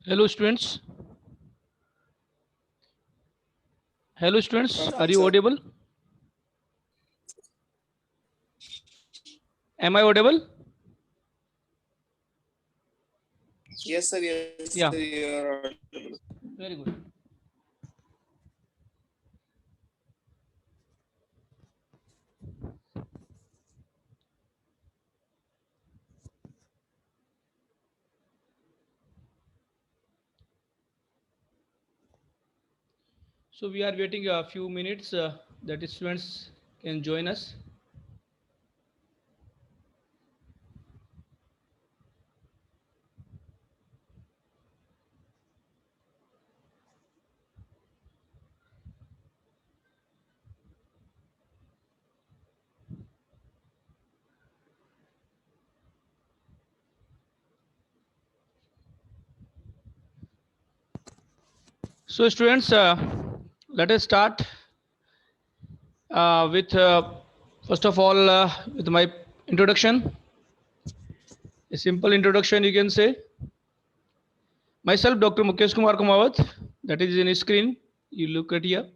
Hello students. Hello students. Are Fine, you sir. audible? Am I audible? Yes, sir. Yes, sir. Yeah. You are audible. Very good. So we are waiting a few minutes that students can join us. So students, let us start with first of all with my introduction. A simple introduction you can say. Myself, Dr. Mukesh Kumar Kumawat. That is in screen. You look at here.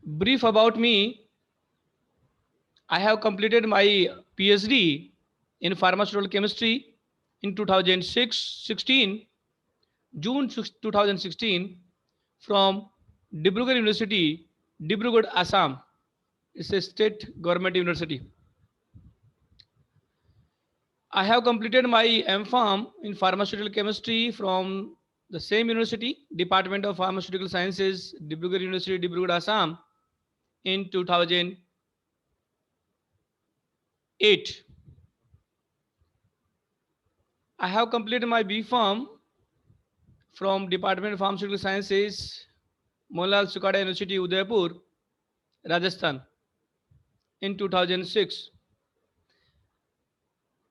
Brief about me. I have completed my PhD in pharmaceutical chemistry in 2016, June 2016, from Dibrugarh University, Dibrugarh, Assam. It's a state government university. I have completed my M.Pharm in pharmaceutical chemistry from the same university, Department of Pharmaceutical Sciences, Dibrugarh University, Dibrugarh, Assam, in 2008. I have completed my B.Pharm from Department of Pharmaceutical Sciences, Motilal Sukada University, Udaipur, Rajasthan, in 2006.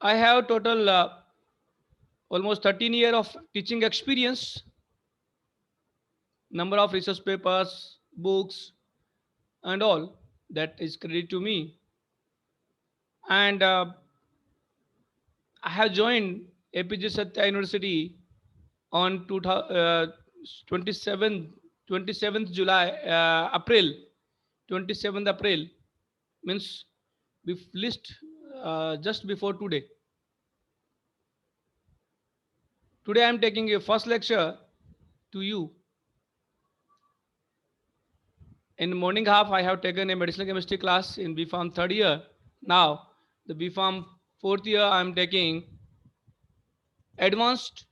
I have total almost 13 years of teaching experience, number of research papers, books, and all that is credited to me. And I have joined APJ Satya University on 27th July, April, 27th April, means list just before today. Today I am taking a first lecture to you. In the morning half, I have taken a medicinal chemistry class in B.Pharm third year. Now, the B.Pharm fourth year, I am taking advanced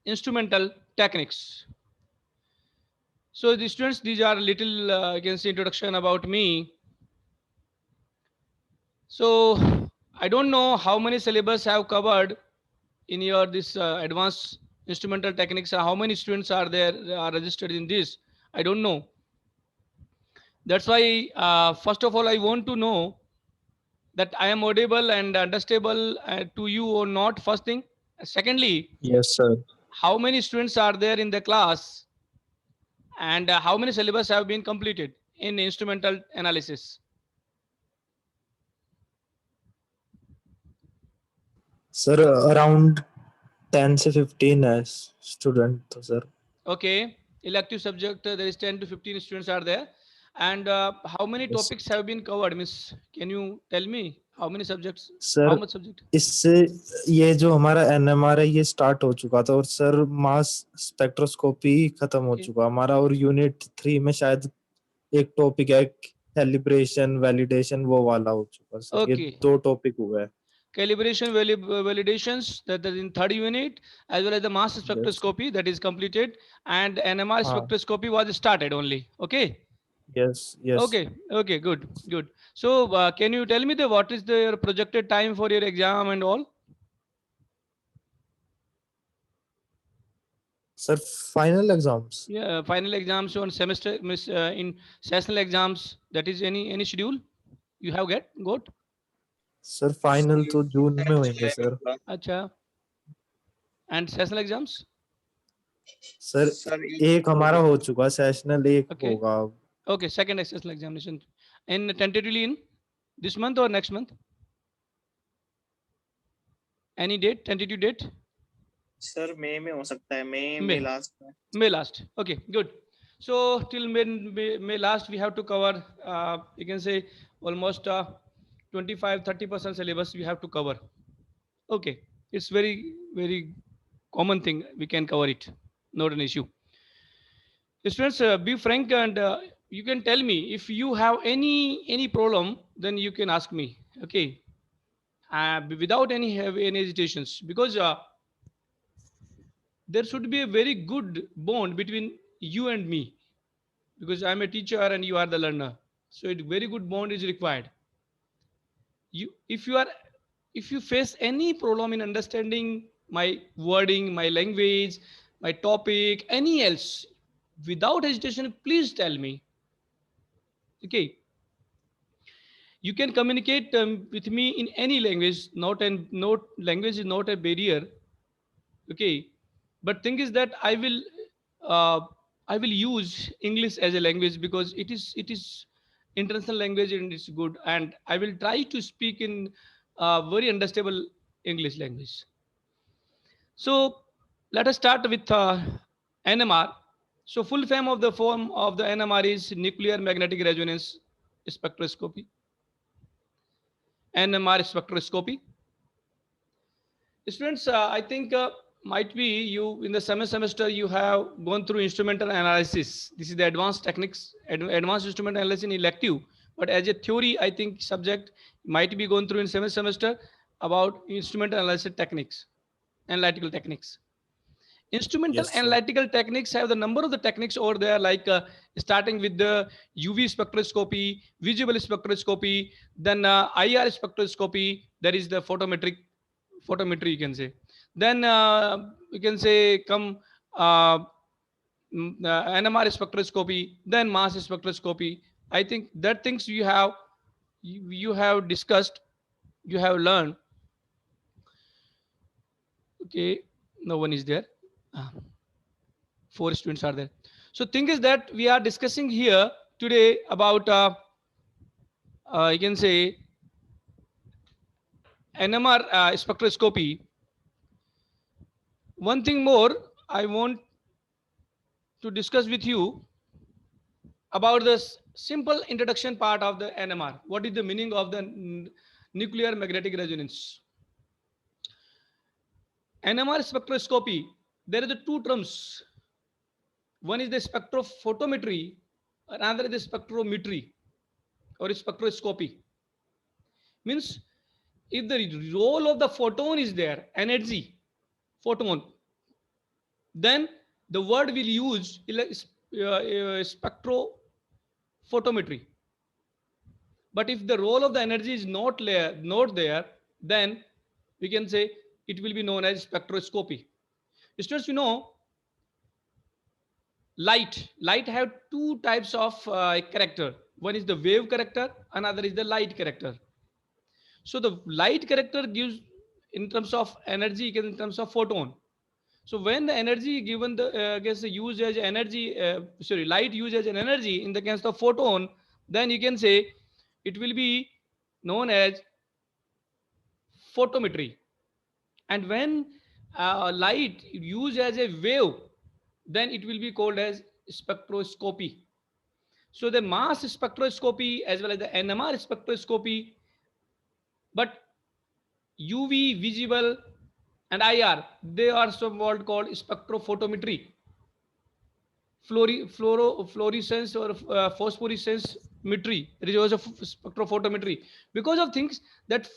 instrumental techniques. So the students, these are little, you can see introduction about me. So I don't know how many syllabus have covered in your this advanced instrumental techniques. How many students are there are registered in this? I don't know. That's why first of all, I want to know that I am audible and understandable to you or not. First thing. Secondly, Yes, sir. how many students are there in the class and how many syllabus have been completed in instrumental analysis? Sir, around 10 से 15 है student तो sir. Okay, elective subject, there is 10 to 15 students are there. And how many Yes. topics have been covered, miss? Can you tell me how many subjects? Sir, How much subject? इससे ये जो हमारा NMR है ये start हो चुका था और सर मास स्पेक्ट्रोस्कोपी खत्म हो Okay. चुका हमारा और यूनिट 3 में शायद एक टॉपिक है कैलिब्रेशन वैलिडेशन वो वाला हो चुका सर ये Okay. 2 टॉपिक हुए हैं. Calibration validations, that is in third unit, as well as the mass Yes. spectroscopy that is completed, and NMR हाँ. spectroscopy was started only. Okay. Yes. Yes. Okay. Okay. Good. Good. So can you tell me the what is the projected time for your exam and all? Sir, final exams. Yeah, final exams on semester, in sessional exams. That is any schedule you have got? Sir, final तो जून में होंगे sir. Acha. And sessional exams? Sir Sir, एक हमारा हो चुका sessional एक Okay. होगा. Okay. Second sessional examination. In tentatively in this month or next month? Any date? Tentative date? Sir में हो सकता है, May. में लास्ट में। May last. Okay, good. So till May last, we have to cover, you can say, almost 25-30% syllabus we have to cover. Okay, it's very common thing. We can cover it. Not an issue. Students, be frank and you can tell me if you have any problem. Then you can ask me. Okay, without any hesitations, because there should be a very good bond between you and me, because I'm a teacher and you are the learner. So a very good bond is required. You, if you face any problem in understanding my wording, my language, my topic, any else, without hesitation, please tell me. Okay, you can communicate with me in any language. Not language is not a barrier. Okay, but thing is that uh, I will use English as a language because it is international language and it's good, and I will try to speak in very understandable English language. So let us start with NMR. So full form of the NMR is nuclear magnetic resonance spectroscopy. NMR spectroscopy. Students, I think might be you in the semester you have gone through instrumental analysis. This is the advanced techniques, advanced instrument analysis in elective. But as a theory, I think subject might be gone through in semester about instrumental analysis techniques, analytical techniques. Instrumental Yes, sir. analytical techniques have the number of the techniques over there, like starting with the UV spectroscopy, visible spectroscopy, then IR spectroscopy, that is the photometry you can say. Then you can say come uh, NMR spectroscopy, then mass spectroscopy. I think that things you have discussed, you have learned. Okay, no one is there. Ah, four students are there. So thing is that we are discussing here today about you can say NMR spectroscopy. One thing more I want to discuss with you about this simple introduction part of the NMR. What is the meaning of the nuclear magnetic resonance? NMR spectroscopy. There are the two terms. One is the spectrophotometry, another is the spectrometry or spectroscopy. Means if the role of the photon is there, energy, photon, then the word will use spectrophotometry. But if the role of the energy is not there, then we can say it will be known as spectroscopy. Students, light have two types of character. One is the wave character, another is the light character. So the light character gives in terms of energy, in terms of photon. So when the energy given the gets used as energy, light used as an energy in the case of photon, then you can say it will be known as photometry. And when light used as a wave, then it will be called as spectroscopy. So the mass spectroscopy as well as the NMR spectroscopy, but UV, visible, and IR, they are somewhat called spectrophotometry, fluorescence or phosphorescence metry. There is also spectrophotometry, because of things that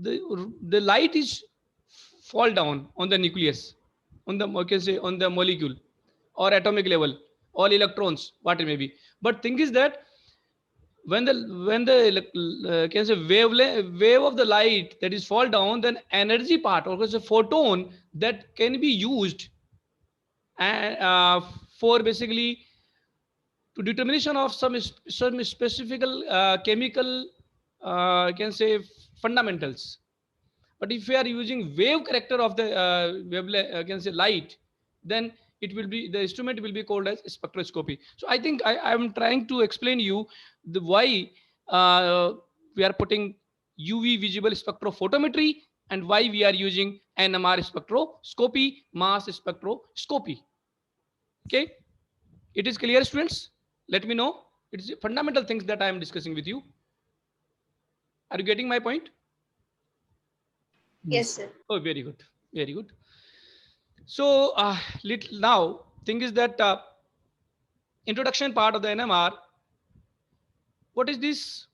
the light is fall down on the nucleus, on the, you can say, on the molecule or atomic level, all electrons, what it may be. But thing is that when the can say wave of the light that is fall down, then energy part or a photon that can be used and for basically to determination of some specific chemical can say fundamentals. But if we are using wave character of the can say light, then it will be, the instrument will be called as spectroscopy. So I think I am trying to explain you the why we are putting UV visible spectrophotometry and why we are using NMR spectroscopy, mass spectroscopy. Okay, it is clear, students? Let me know. It's fundamental things that I am discussing with you. Are you getting my point? Yes, Yes, sir. sir. Oh, very good, very good. So little now thing is that introduction part of the NMR. What is this?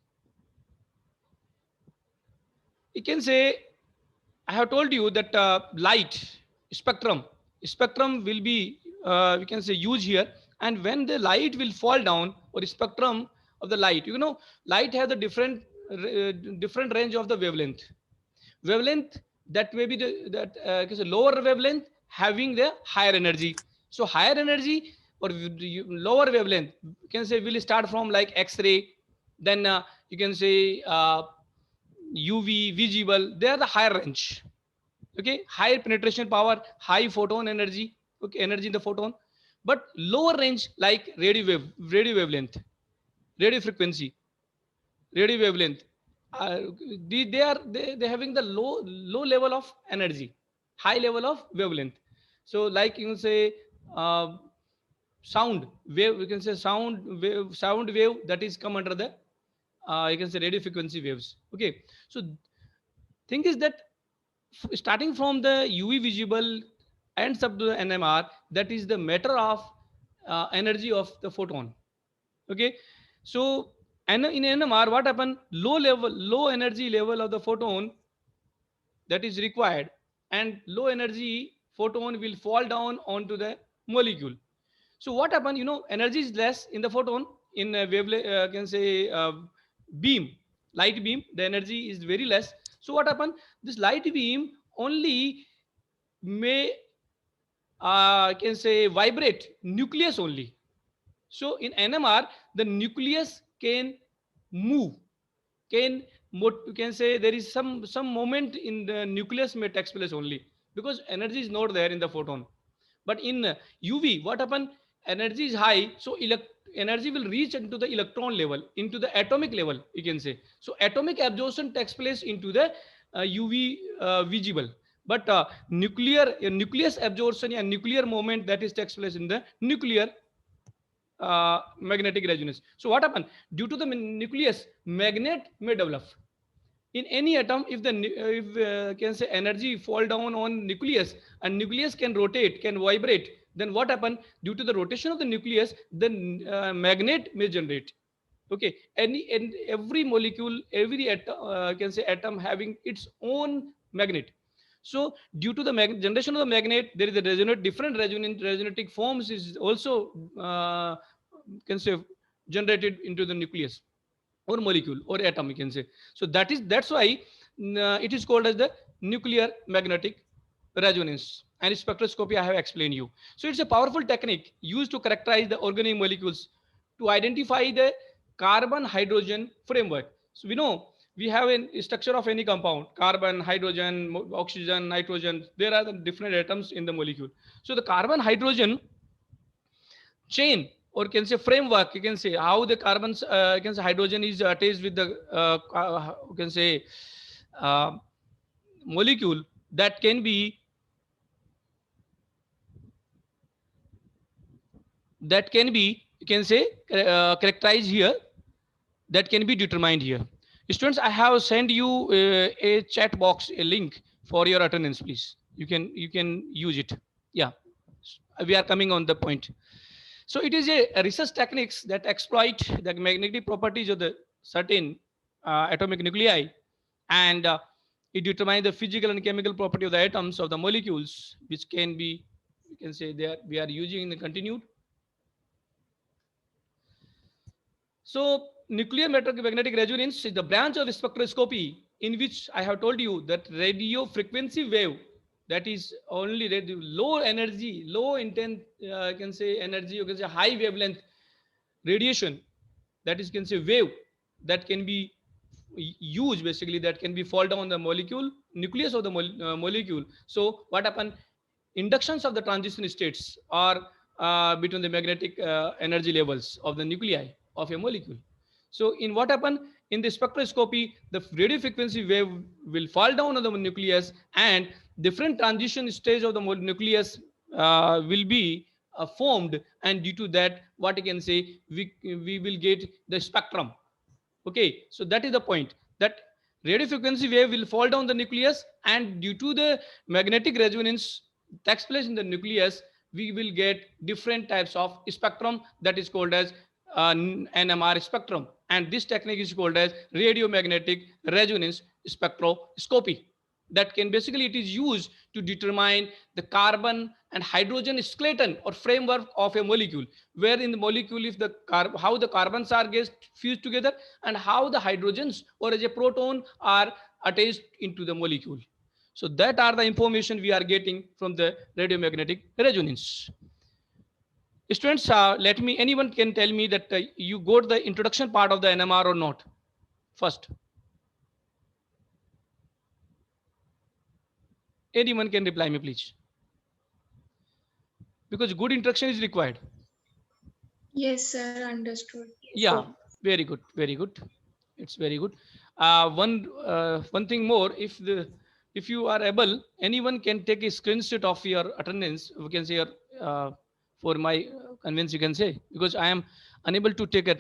You can say I have told you that light spectrum will be we can say used here, and when the light will fall down or spectrum of the light, light has a different range of the wavelength that may be the lower wavelength having the higher energy. So higher energy or lower wavelength, you can say, will start from like X-ray, then you can say UV, visible. They are the higher range. Okay, higher penetration power, high photon energy. Okay, energy in the photon, but lower range like radio wavelength, radio frequency, radio wavelength. Uh, they having the low level of energy, high level of wavelength. So like you can say sound wave, we can say sound wave that is come under the you can say radio frequency waves. Okay, so thing is that starting from the UV visible ends up to the NMR, that is the matter of energy of the photon. Okay, so and in NMR, what happen? Low energy level of the photon that is required, and low energy photon will fall down onto the molecule. So what happen? Energy is less in the photon in a wavelength. Can say beam, light beam. The energy is very less. So what happen? This light beam only may can say vibrate nucleus only. So in NMR, the nucleus can move, you can say there is some moment in the nucleus may takes place only, because energy is not there in the photon. But in UV, what happen? Energy is high, so energy will reach into the electron level, into the atomic level, you can say. So atomic absorption takes place into the UV visible, but nucleus absorption and nuclear moment that is takes place in the nuclear magnetic resonance. So what happened? Due to the nucleus, magnet may develop in any atom. If the if can say energy fall down on nucleus, and nucleus can rotate, can vibrate, then what happen? Due to the rotation of the nucleus, the magnet may generate. Okay, and every molecule, every atom, can say atom having its own magnet. So due to the generation of the magnet, there is a different resonating forms is also can say generated into the nucleus or molecule or atom, you can say. So that's why it is called as the nuclear magnetic resonance, and spectroscopy I have explained you. So it's a powerful technique used to characterize the organic molecules, to identify the carbon hydrogen framework. So we know we have a structure of any compound: carbon, hydrogen, oxygen, nitrogen. There are the different atoms in the molecule. So the carbon hydrogen chain, or can say framework, you can say how the carbons you can say hydrogen is attached with the you can say uh, molecule, that can be you can say characterized here, that can be determined here. Students, I have sent you a chat box, a link for your attendance, please. You can use it. Yeah, we are coming on the point. So it is a research techniques that exploit the magnetic properties of the certain atomic nuclei, and it determines the physical and chemical property of the atoms of the molecules, which can be, you can say, we are using in the continued. So nuclear magnetic resonance is the branch of spectroscopy in which I have told you that radio frequency wave, that is only low energy, low intent, you can say energy, you can say high wavelength radiation, that is, can say wave, that can be used, basically that can be fall down the molecule nucleus of the molecule. So what happen? Inductions of the transition states are between the magnetic energy levels of the nuclei of a molecule. So in what happen in the spectroscopy, the radio frequency wave will fall down on the nucleus, and different transition stage of the nucleus will be formed, and due to that, what you can say, we will get the spectrum. Okay, so that is the point, that radio frequency wave will fall down the nucleus, and due to the magnetic resonance takes place in the nucleus, we will get different types of spectrum, that is called as NMR spectrum, and this technique is called as radio magnetic resonance spectroscopy. That can basically, it is used to determine the carbon and hydrogen skeleton or framework of a molecule, where in the molecule, if the how the carbons are get fused together, and how the hydrogens or as a proton are attached into the molecule. So that are the information we are getting from the radiomagnetic resonance. Students, let me, anyone can tell me that you got the introduction part of the NMR or not? First, anyone can reply me, please, because good introduction is required. Yes, sir, understood. Yeah, very good, very good. It's very good. One thing more, if you are able, anyone can take a screenshot of your attendance. We can say your for my convenience, you can say, because I am unable to take a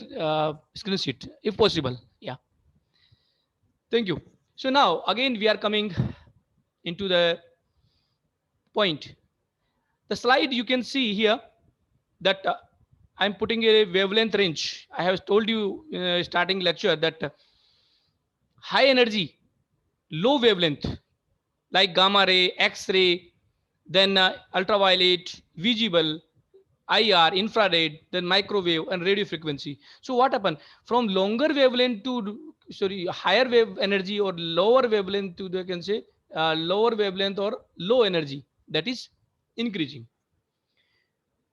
screenshot if possible. Yeah, thank you. So now again we are coming into the point. The slide you can see here, that I'm putting a wavelength range. I have told you starting lecture that high energy, low wavelength, like gamma ray, X-ray, then ultraviolet, visible, IR, infrared, then microwave and radio frequency. So what happened from longer wavelength to, sorry, higher wave energy or lower wavelength to the, can say, lower wavelength or low energy, that is increasing.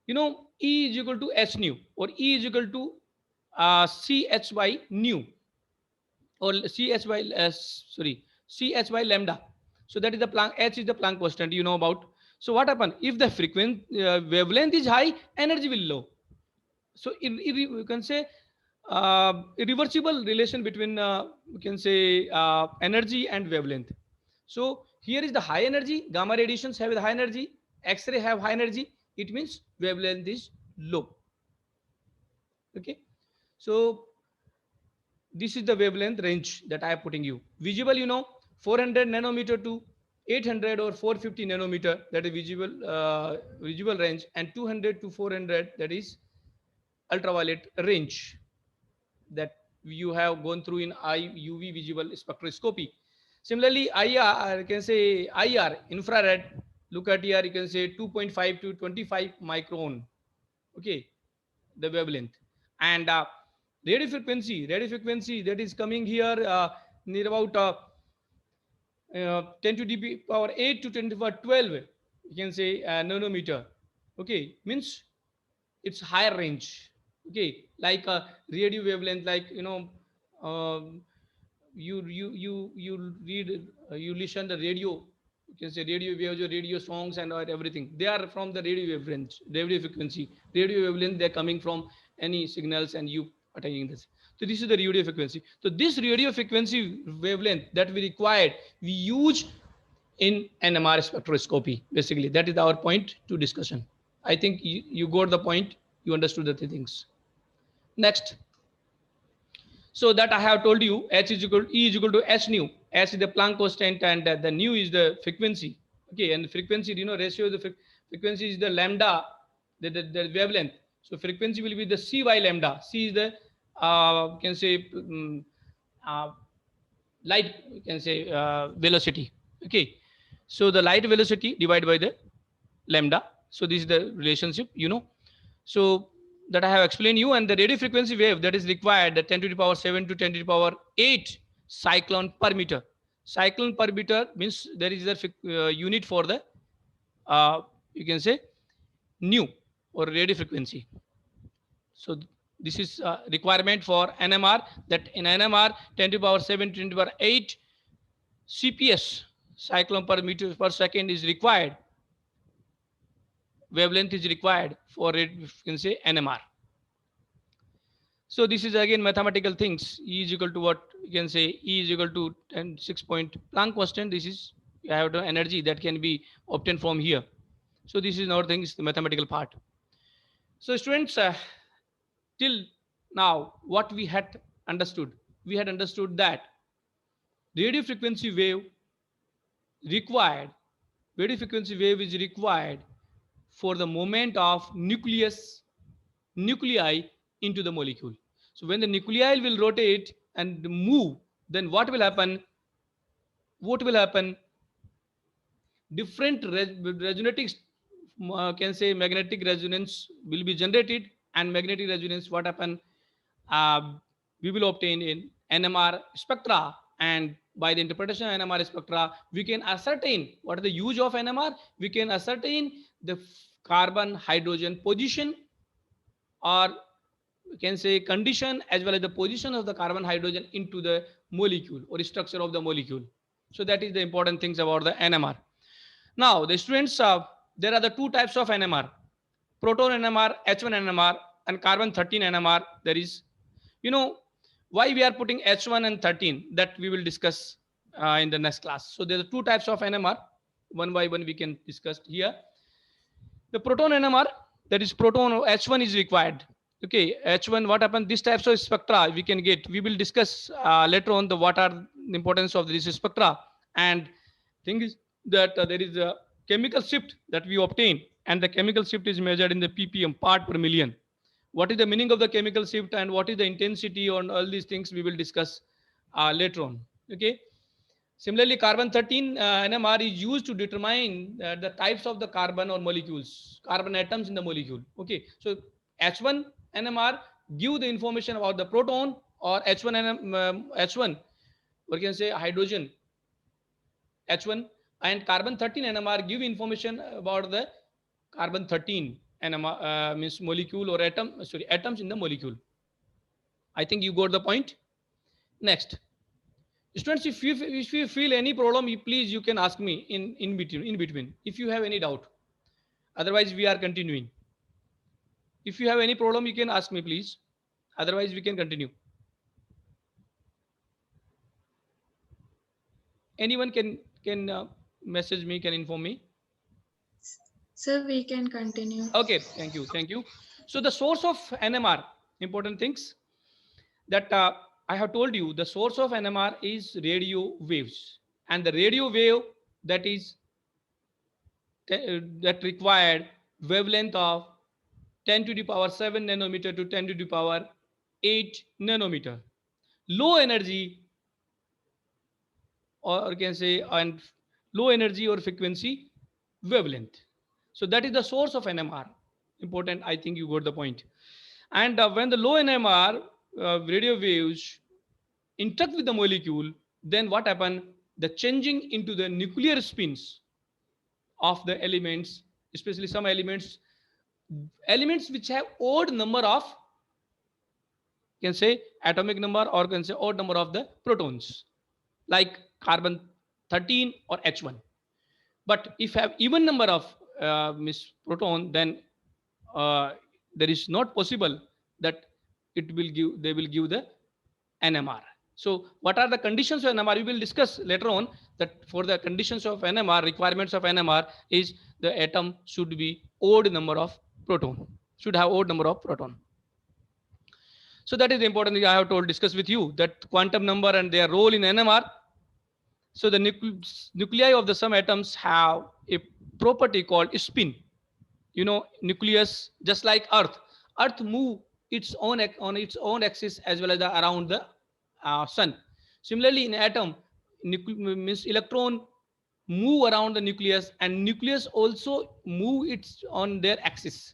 You know, E is equal to S nu, or E is equal to CH by nu, or CH by CH by lambda. So that is the Planck, H is the Planck constant, you know about. So what happen if the frequency wavelength is high, energy will low. So you can say irreversible relation between we can say energy and wavelength. So here is the high energy, gamma radiations have the high energy, X-ray have high energy, it means wavelength is low. Okay, so this is the wavelength range that I am putting you. Visible, you know, 400 nanometer to 800 or 450 nanometer, that is visible range, and 200 to 400, that is ultraviolet range, that you have gone through in UV visible spectroscopy. Similarly, IR, you can say IR, infrared, look at here, you can say 2.5 to 25 micron. Okay, the wavelength. And radio frequency that is coming here near about 10 to the power 8 to 10 to the power 12, you can say nanometer. Okay, means it's higher range. Okay, like a radio wavelength, like, you know, um, you read, you listen the radio, you can say radio waves or radio songs and everything, they are from the radio wavelength, radio frequency, radio wavelength, they're coming from any signals, and you attaining this. So this is the radio frequency. So this radio frequency wavelength that we required, we use in NMR spectroscopy. Basically, that is our point to discussion. I think you got the point, you understood the things. Next, so that I have told you, H is equal to E is equal to S nu. S is the Planck constant, and the nu is the frequency. Okay, and the frequency, you know, ratio of the frequency is the lambda, the wavelength. So frequency will be the C by lambda. C is the you can say uh, light, you can say velocity. Okay, so the light velocity divided by the lambda. So this is the relationship, you know. So that I have explained you, and the radio frequency wave that is required, the 10 to the power 7 to 10 to the power 8 cyclone per meter. Cyclone per meter means there is a unit for the you can say nu or radio frequency. So this is requirement for NMR, that in NMR 10 to the power 7 to 10 to the power 8 CPS, cyclone per meter per second, is required. Wavelength is required for it, you can say NMR. So this is again mathematical things. E is equal to what, you can say E is equal to 6 point Planck constant. This is You have the energy that can be obtained from here. So this is another thing, is the mathematical part. So students, till now, what we had understood that radio frequency wave required, radio frequency wave is required for the movement of nuclei into the molecule. So when the nuclei will rotate and move, then what will happen? What will happen? Different resonating, can say magnetic resonance will be generated, and magnetic resonance, what happen? uh, we will obtain in NMR spectra, and by the interpretation of NMR spectra, we can ascertain what is the use of NMR. We can ascertain the carbon hydrogen position, or we can say condition, as well as the position of the carbon hydrogen into the molecule or structure of the molecule. So that is the important things about the NMR. Now the students, there are the two types of NMR: proton NMR, H1 NMR, and carbon 13 NMR. There is, you know, why we are putting H1 and 13, that we will discuss in the next class. So there are two types of NMR. One by one we can discuss here. The proton NMR, that is proton H1 is required. Okay, H1, what happened? These types of spectra we can get. We will discuss later on the what are the importance of this spectra. And thing is that there is a chemical shift that we obtain, and the chemical shift is measured in the ppm, part per million. What is the meaning of the chemical shift and what is the intensity on all these things we will discuss later on. Okay. Similarly, carbon 13 NMR is used to determine the types of the carbon or molecules, carbon atoms in the molecule. Okay, so H1 NMR give the information about the proton, or H1 H1, or can say hydrogen H1, and carbon 13 NMR give information about the carbon 13 NMR, means molecule or atom, sorry, atoms in the molecule. I think you got the point. Next, students, if you feel any problem, please you can ask me in between if you have any doubt. Otherwise we are continuing. If you have any problem, you can ask me, please. Otherwise we can continue. Anyone can message me, can inform me. Sir, we can continue. Okay, thank you. So the source of NMR, important things that I have told you, the source of NMR is radio waves, and the radio wave that is that required wavelength of 10 to the power 7 nanometer to 10 to the power 8 nanometer. Low energy, or can say, and low energy or frequency wavelength. So that is the source of NMR. Important, I think you got the point. And when the low NMR radio waves interact with the molecule, then what happen? The changing into the nuclear spins of the elements, especially some elements which have odd number of, can say atomic number, or can say odd number of the protons, like carbon 13 or H1. But if have even number of proton, then there is not possible that they will give the NMR. So what are the conditions of NMR? We will discuss later on that for the conditions of NMR, requirements of NMR is the atom should be odd number of proton, should have odd number of proton. So that is the important thing I have told, discuss with you, that quantum number and their role in NMR. So the nuclei of the some atoms have a property called spin. You know, nucleus, just like Earth move its own on its own axis as well as around the sun. Similarly, in atom, means electron move around the nucleus, and nucleus also move its on their axis.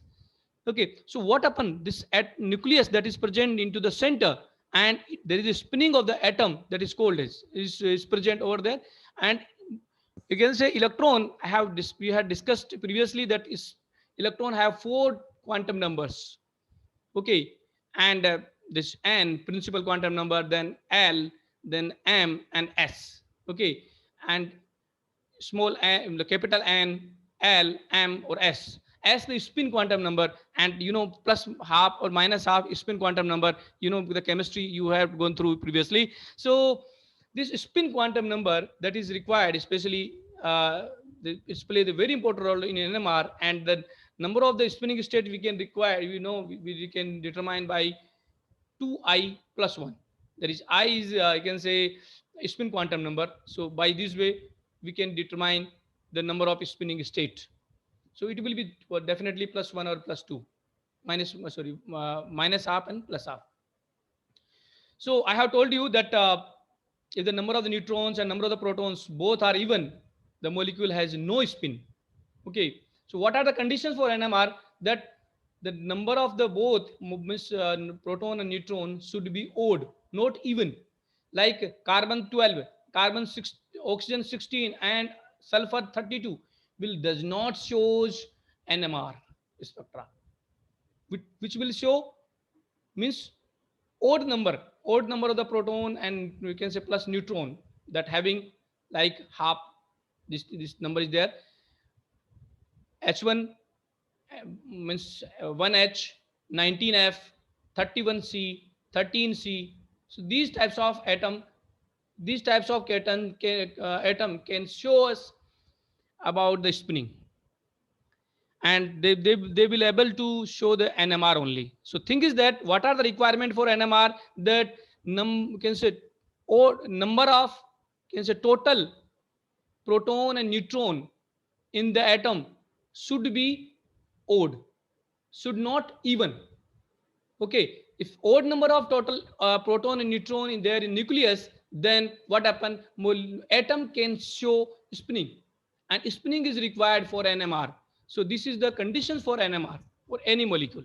Okay, so what happened? This at nucleus that is present into the center, and there is a spinning of the atom that is called is present over there. And you can say electron have this, we had discussed previously that is electron have 4 quantum numbers. Okay, and this n principal quantum number, then L, then M and S. Okay, and small n, the capital N, L, M or S. S the spin quantum number, and you know, plus half or minus half spin quantum number. You know, the chemistry you have gone through previously. So this spin quantum number that is required, especially it's play the very important role in NMR, and the number of the spinning state we can require, we can determine by 2I plus 1. That is, I is you can say spin quantum number. So by this way we can determine the number of spinning state. So it will be definitely plus 1 or plus 2, minus half and plus half. So I have told you that if the number of the neutrons and number of the protons both are even, the molecule has no spin. Okay. So what are the conditions for NMR? That the number of the both proton and neutron should be odd, not even. Like carbon 12, carbon 6, oxygen 16, and sulfur 32 does not shows NMR spectra, which will show means odd number of the proton, and we can say plus neutron, that having like half this number is there. H1 means 1H, 19F, 31C, 13C. So these types of atom, these types of atom can show us about the spinning, and they will able to show the NMR only. So thing is that what are the requirement for NMR? That can say or number of, can say total proton and neutron in the atom should be odd, should not even. Okay, if odd number of total proton and neutron in there in nucleus, then what happen? Atom can show spinning, and spinning is required for NMR. So this is the conditions for NMR for any molecule.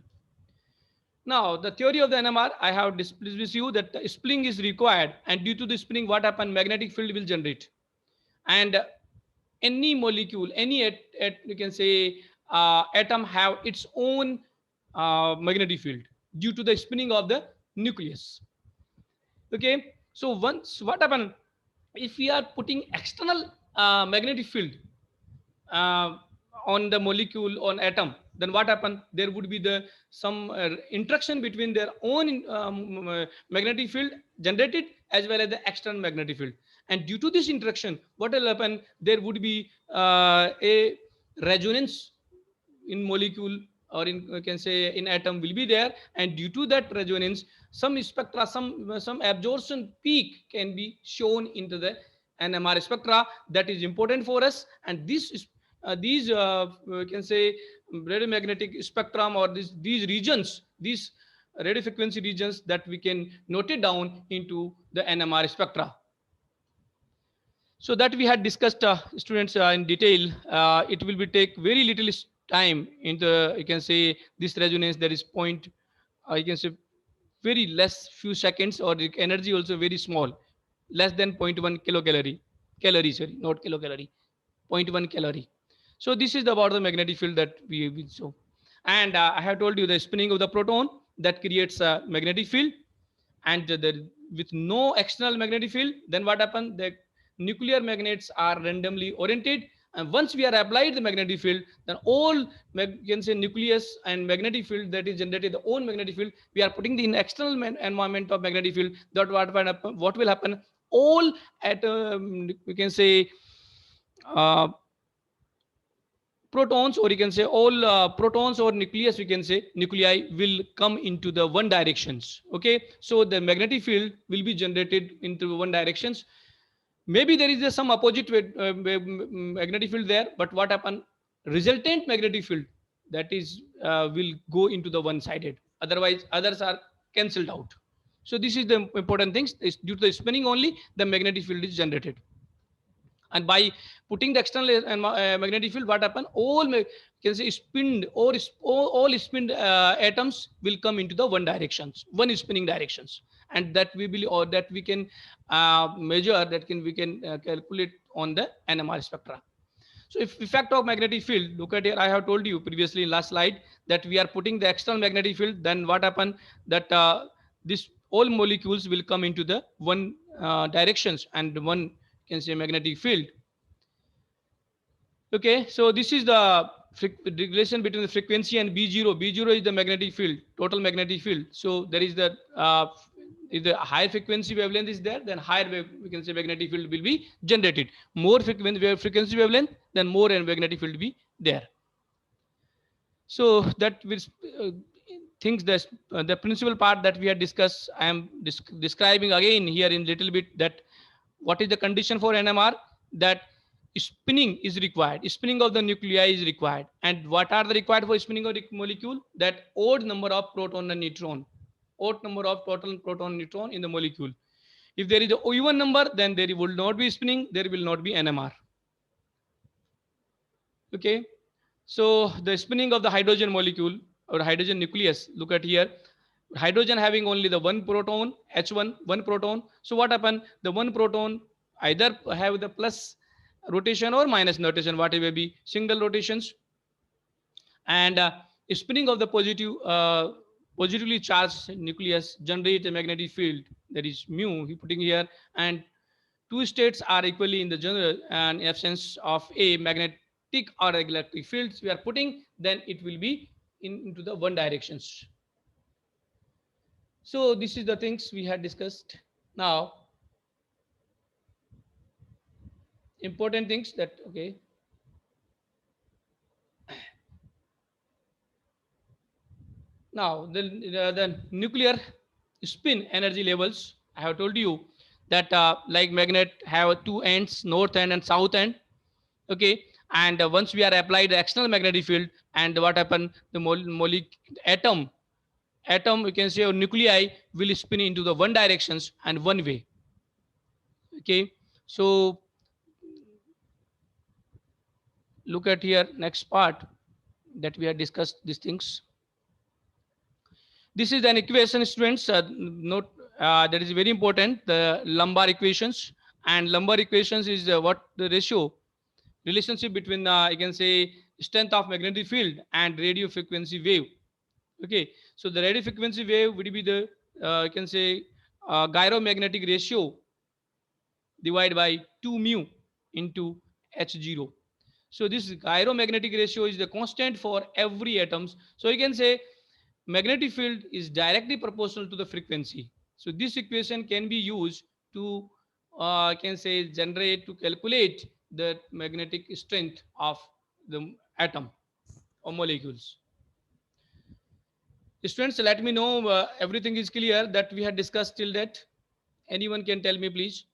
Now the theory of the NMR, I have displayed with you that the spinning is required, and due to the spinning, what happen? Magnetic field will generate, and any molecule, any you can say atom have its own magnetic field due to the spinning of the nucleus. Okay, so once what happen, if we are putting external magnetic field uh, on the molecule, on atom, then what happen? There would be the some interaction between their own magnetic field generated as well as the external magnetic field, and due to this interaction, what will happen? There would be a resonance in molecule, or in, you can say, in atom will be there, and due to that resonance, some spectra, some absorption peak can be shown into the NMR spectra. That is important for us, and this is these we can say radiomagnetic spectrum, or these regions, these radio frequency regions, that we can note it down into the NMR spectra. So that we had discussed, students, in detail. It will be take very little time in the, you can say, this resonance. There is point, you can say, very less few seconds, or the energy also very small, less than 0.1 calorie, sorry, not kilocalorie, 0.1 calorie. So this is about the magnetic field that we saw. And I have told you the spinning of the proton that creates a magnetic field, and with no external magnetic field, then what happens? The nuclear magnets are randomly oriented, and once we are applied the magnetic field, then all you can say nucleus and magnetic field that is generated, the own magnetic field, we are putting the external environment of magnetic field. That what will happen? All at you can say protons, or you can say all protons or nucleus, we can say nuclei, will come into the one directions. Okay, so the magnetic field will be generated into one directions. Maybe there is some opposite magnetic field there, but what happen? Resultant magnetic field, that is will go into the one sided, otherwise others are cancelled out. So this is the important things. Is due to the spinning only the magnetic field is generated, and by putting the external magnetic field, what happen? All can say spin, or all spin atoms will come into the one directions, one spinning directions, and that we believe, or that we can measure, that we can calculate on the NMR spectra. So if effect of magnetic field, look at here, I have told you previously in last slide that we are putting the external magnetic field, then what happen? That this all molecules will come into the one directions, and one can say magnetic field. Okay, so this is the relation between the frequency and B0. B0 is the magnetic field, total magnetic field. So there is the If the higher frequency wavelength is there, then higher we can say magnetic field will be generated. More frequency wavelength, then more magnetic field will be there. So that will things that the principal part that we had discussed, I am describing again here in little bit, that what is the condition for NMR, that spinning is required, spinning of the nuclei is required. And what are the required for spinning of the molecule? That odd number of proton and neutron, odd number of total proton and neutron in the molecule. If there is a even number, then there will not be spinning, there will not be NMR. Okay, so the spinning of the hydrogen molecule or hydrogen nucleus, look at here, hydrogen having only the one proton, H1, one proton. So what happen? The one proton either have the plus rotation or minus rotation, whatever be, single rotations. And spinning of the positively charged nucleus generate a magnetic field, that is mu he putting here, and two states are equally in the general and absence of a magnetic or electric fields we are putting, then it will be into the one directions. So this is the things we had discussed. Now important things that, okay, now the nuclear spin energy levels, I have told you that like magnet have two ends, north end and south end. Okay, and once we are applied the external magnetic field, and what happen, the atom you can say, or nuclei will spin into the one directions and one way. Okay, so look at here next part that we have discussed these things. This is an equation, students. Note that is very important. The lumbar equations, and lumbar equations is what the ratio relationship between you can say strength of magnetic field and radio frequency wave. Okay, so the radio frequency wave would be the you can say gyromagnetic ratio divided by 2 mu into h0. So this gyromagnetic ratio is the constant for every atoms. So you can say magnetic field is directly proportional to the frequency. So this equation can be used to can say generate, to calculate the magnetic strength of the atom or molecules. Students, let me know everything is clear that we had discussed till that. Anyone can tell me, please.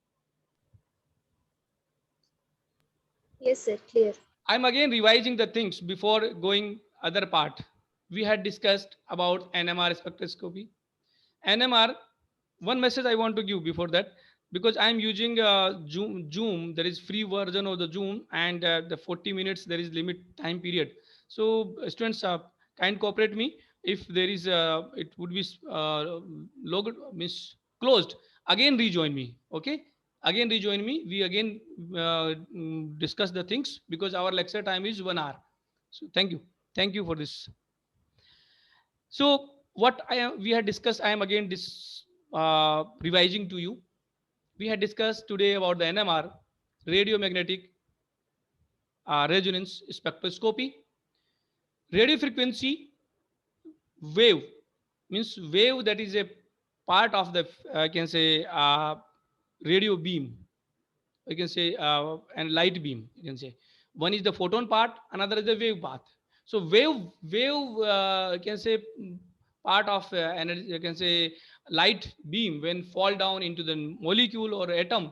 Yes, sir, clear. I'm again revising the things before going other part. We had discussed about NMR spectroscopy. NMR, one message I want to give before that, because I'm using Zoom, there is free version of the Zoom, and the 40 minutes there is limit time period. So students, kind cooperate me. If there is it would be logged, miss closed, again rejoin me. Okay, again rejoin me. We again discuss the things, because our lecture time is 1 hour. So thank you for this. So what we had discussed, I am again revising to you. We had discussed today about the NMR, radio magnetic resonance spectroscopy. Radio frequency wave means wave that is a part of the I can say radio beam. You can say and light beam. You can say one is the photon part, another is the wave path. So wave you can say part of energy, you can say light beam, when fall down into the molecule or atom,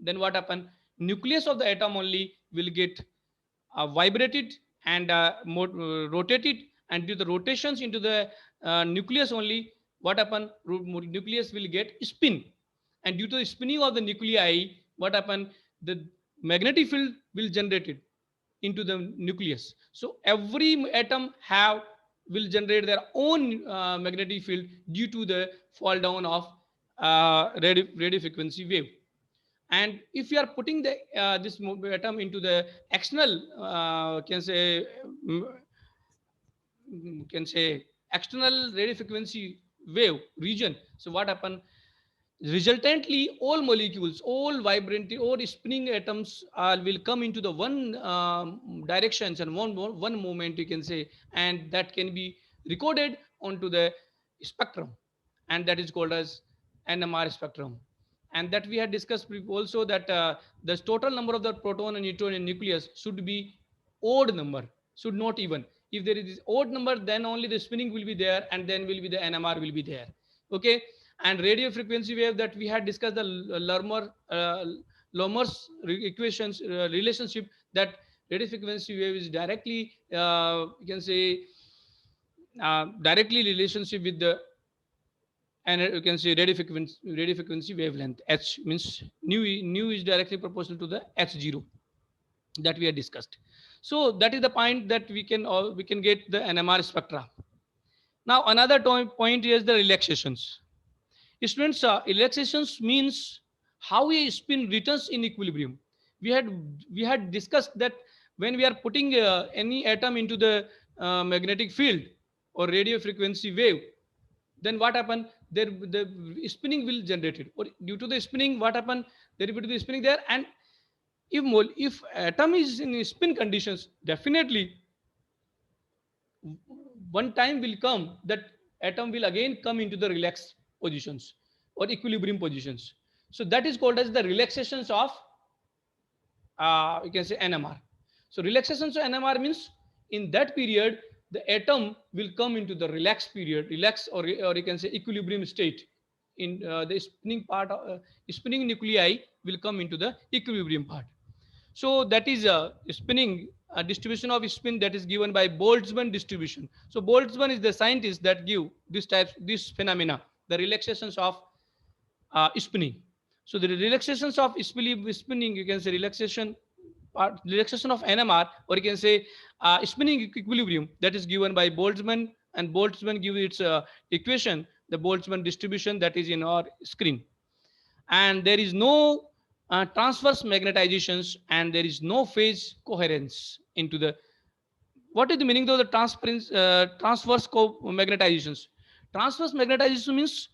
then what happen, nucleus of the atom only will get vibrated and rotated, and due to the rotations into the nucleus only, what happen, nucleus will get spin, and due to the spinning of the nuclei, what happen, the magnetic field will generated into the nucleus. So every atom have will generate their own magnetic field due to the fall down of radio frequency wave. And if you are putting the this atom into the external can say external radio frequency wave region, so what happen, resultantly all molecules, all vibrant or spinning atoms will come into the one directions and one moment, you can say, and that can be recorded onto the spectrum, and that is called as NMR spectrum. And that we had discussed also that the total number of the proton and neutron in nucleus should be odd number, should not even. If there is this odd number, then only the spinning will be there, and then will be the NMR will be there. Okay. And radio frequency wave, that we had discussed the Lermer's equations relationship, that radio frequency wave is directly you can say directly relationship with the, and you can say radio frequency wavelength. H means nu is directly proportional to the h0 that we had discussed. So that is the point that we can get the NMR spectra. Now another point is the relaxations. Students, relaxations means how a spin returns in equilibrium. We had discussed that when we are putting any atom into the magnetic field or radio frequency wave, then what happen? There the spinning will generated, or due to the spinning, what happen? There will be the spinning there, and if atom is in spin conditions, definitely one time will come that atom will again come into the relaxed positions or equilibrium positions. So that is called as the relaxations of you can say NMR. So relaxations of NMR means in that period the atom will come into the relaxed period, relax, or you can say equilibrium state. In the spinning part, spinning nuclei will come into the equilibrium part. So that is a spinning, a distribution of spin that is given by Boltzmann distribution. So Boltzmann is the scientist that give this phenomena, the relaxations of spinning. So the relaxations of spinning, you can say relaxation of NMR, or you can say spinning equilibrium, that is given by Boltzmann, and Boltzmann give its equation, the Boltzmann distribution that is in our screen. And there is no transverse magnetizations, and there is no phase coherence into the. What is the meaning of the transverse magnetizations? Transverse magnetization means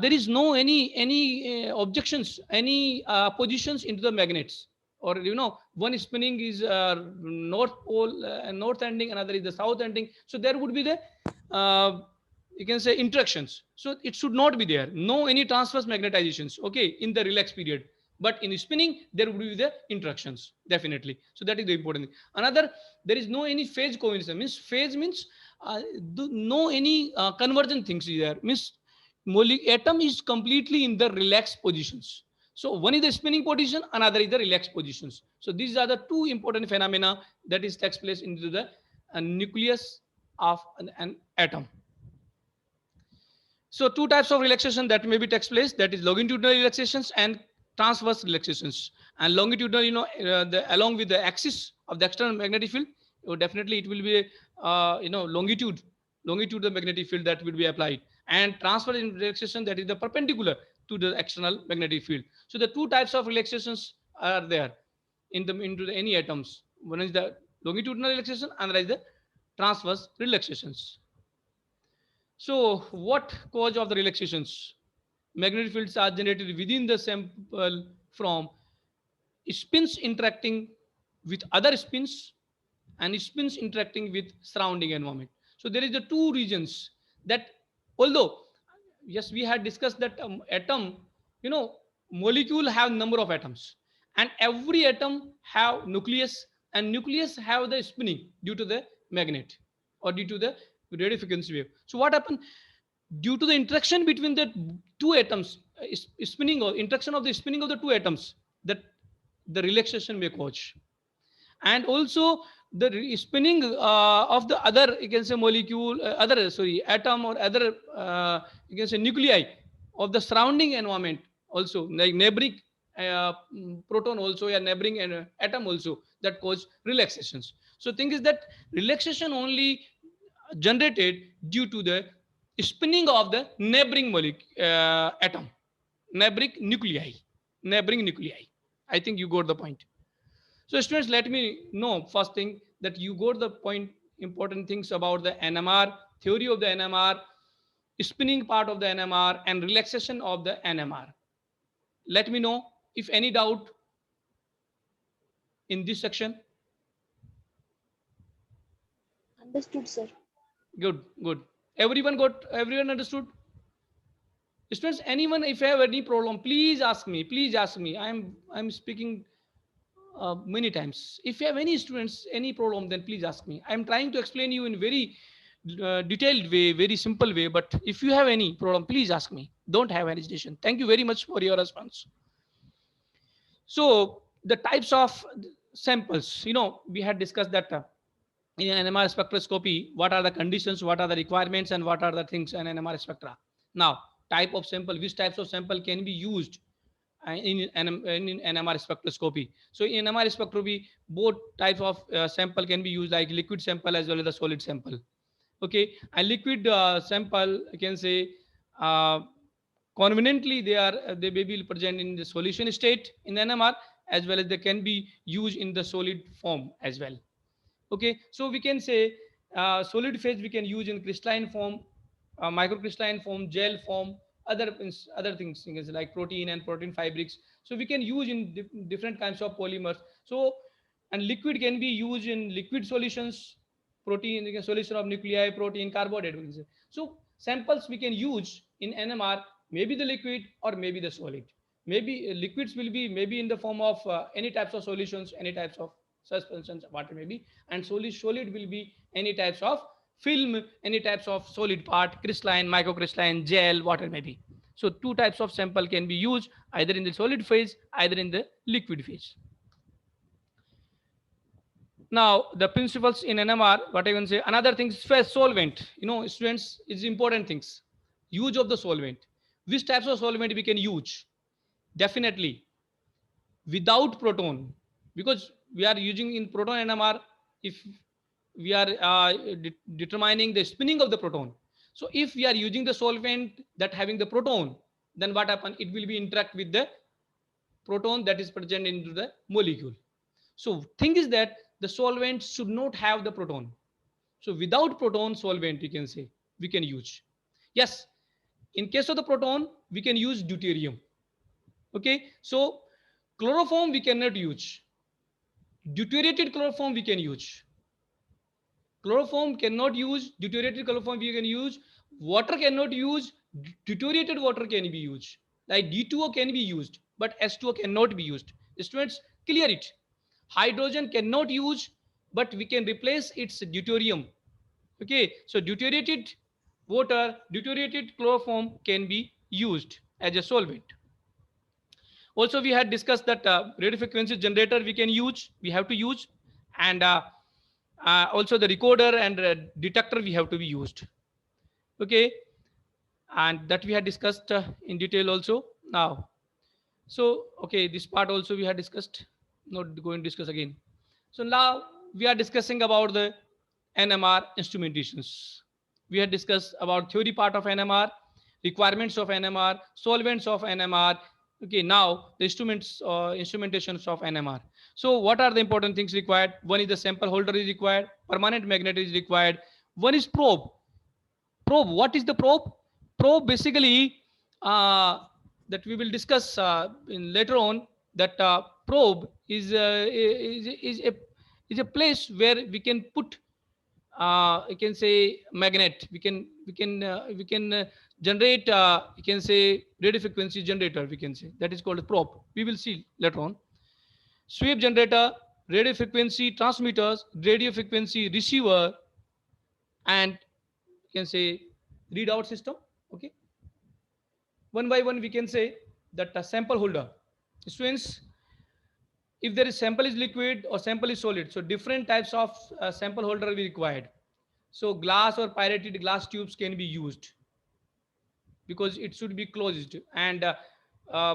there is no any objections, any positions into the magnets, or one spinning is north pole, north ending, another is the south ending, so there would be the uh, you can say interactions. So it should not be there, no any transverse magnetizations, okay, in the relaxed period. But in spinning there would be the interactions, definitely. So that is the important thing. Another, there is no any phase coincidence, means phase means no any convergent things is there, means atom is completely in the relaxed positions. So one is the spinning position, another is the relaxed positions. So these are the two important phenomena that is takes place into the nucleus of an atom. So two types of relaxation that maybe takes place, that is longitudinal relaxations and transverse relaxations. And longitudinal, along with the axis of the external magnetic field, definitely it will be longitude the magnetic field that will be applied, and transverse relaxation, that is the perpendicular to the external magnetic field. So the two types of relaxations are there into any atoms. One is the longitudinal relaxation, another is the transverse relaxations. So, what cause of the relaxations? Magnetic fields are generated within the sample from spins interacting with other spins and spins interacting with surrounding environment. So, there is the two regions that, although yes, we had discussed that atom, molecule have number of atoms, and every atom have nucleus, and nucleus have the spinning due to the magnet or due to the radio frequency wave. So what happened? Due to the interaction between the two atoms, spinning or interaction of the spinning of the two atoms, that the relaxation may cause. And also the spinning of the other, you can say molecule, other sorry atom, or other you can say nuclei of the surrounding environment, also like neighboring proton also, yeah, neighboring atom also, that cause relaxations. So thing is that relaxation only generated due to the spinning of the neighboring atom, neighboring nuclei, neighboring nuclei. I think you got the point. So students, let me know first thing that you got the point, important things about the NMR, theory of the NMR, spinning part of the NMR, and relaxation of the NMR. Let me know if any doubt in this section. Understood, sir. Good, good. Everyone understood? Students, anyone, if you have any problem, please ask me. Please ask me. I'm speaking many times. If you have any students, any problem, then please ask me. I'm trying to explain you in very detailed way, very simple way. But if you have any problem, please ask me. Don't have any hesitation. Thank you very much for your response. So the types of samples, we had discussed that in NMR spectroscopy, what are the conditions, what are the requirements, and what are the things in NMR spectra. Now, type of sample, which types of sample can be used in NMR spectroscopy. So in NMR spectroscopy, both types of sample can be used, like liquid sample as well as the solid sample. Okay, a liquid sample, I can say, uh, conveniently they may be present in the solution state in NMR, as well as they can be used in the solid form as well. Okay, so we can say solid phase we can use in crystalline form, microcrystalline form, gel form, other things like protein and protein fabrics. So we can use in different kinds of polymers. So, and liquid can be used in liquid solutions, protein solution of nuclei, protein, carbohydrate. So samples we can use in NMR, maybe the liquid or maybe the solid. Maybe liquids will be maybe in the form of any types of solutions, any types of suspensions, whatever may be, and solid will be any types of film, any types of solid part, crystalline, microcrystalline, gel, whatever may be. So two types of sample can be used, either in the solid phase, either in the liquid phase. Now the principles in NMR, what I can say, another thing is first solvent. Students, is important things. Use of the solvent. Which types of solvent we can use? Definitely without proton, because we are using in proton NMR, if we are determining the spinning of the proton. So if we are using the solvent that having the proton, then what happen, it will be interact with the proton that is present into the molecule. So thing is that the solvent should not have the proton. So without proton solvent, you can say we can use. Yes, in case of the proton, we can use deuterium. Okay, so chloroform we cannot use. Deuterated chloroform we can use. Chloroform cannot use. Deuterated chloroform we can use. Water cannot use. Deuterated water can be used. Like D2O can be used, but S2O cannot be used. Students, clear it. Hydrogen cannot use, but we can replace its deuterium. Okay, so deuterated water, deuterated chloroform can be used as a solvent. Also, we had discussed that radio frequency generator we can use, we have to use, and also the recorder and detector we have to be used. Okay, and that we had discussed in detail also. Now, so okay, this part also we had discussed, not going to discuss again. So now we are discussing about the NMR instrumentations. We had discussed about theory part of NMR, requirements of NMR, solvents of NMR. Okay, now the instrumentations of NMR. So what are the important things required? One is the sample holder is required, permanent magnet is required. One is probe. Probe, what is the probe? Probe basically, that we will discuss in later on, that probe is a place where we can put, you can say, magnet. We can generate, you can say, radio frequency generator, we can say, that is called a probe. We will see later on. Sweep generator, radio frequency transmitters, radio frequency receiver, and you can say readout system. Okay, one by one we can say that a sample holder. Students, if there is sample is liquid or sample is solid, so different types of sample holder will be required. So glass or pyreted glass tubes can be used, because it should be closed, and uh,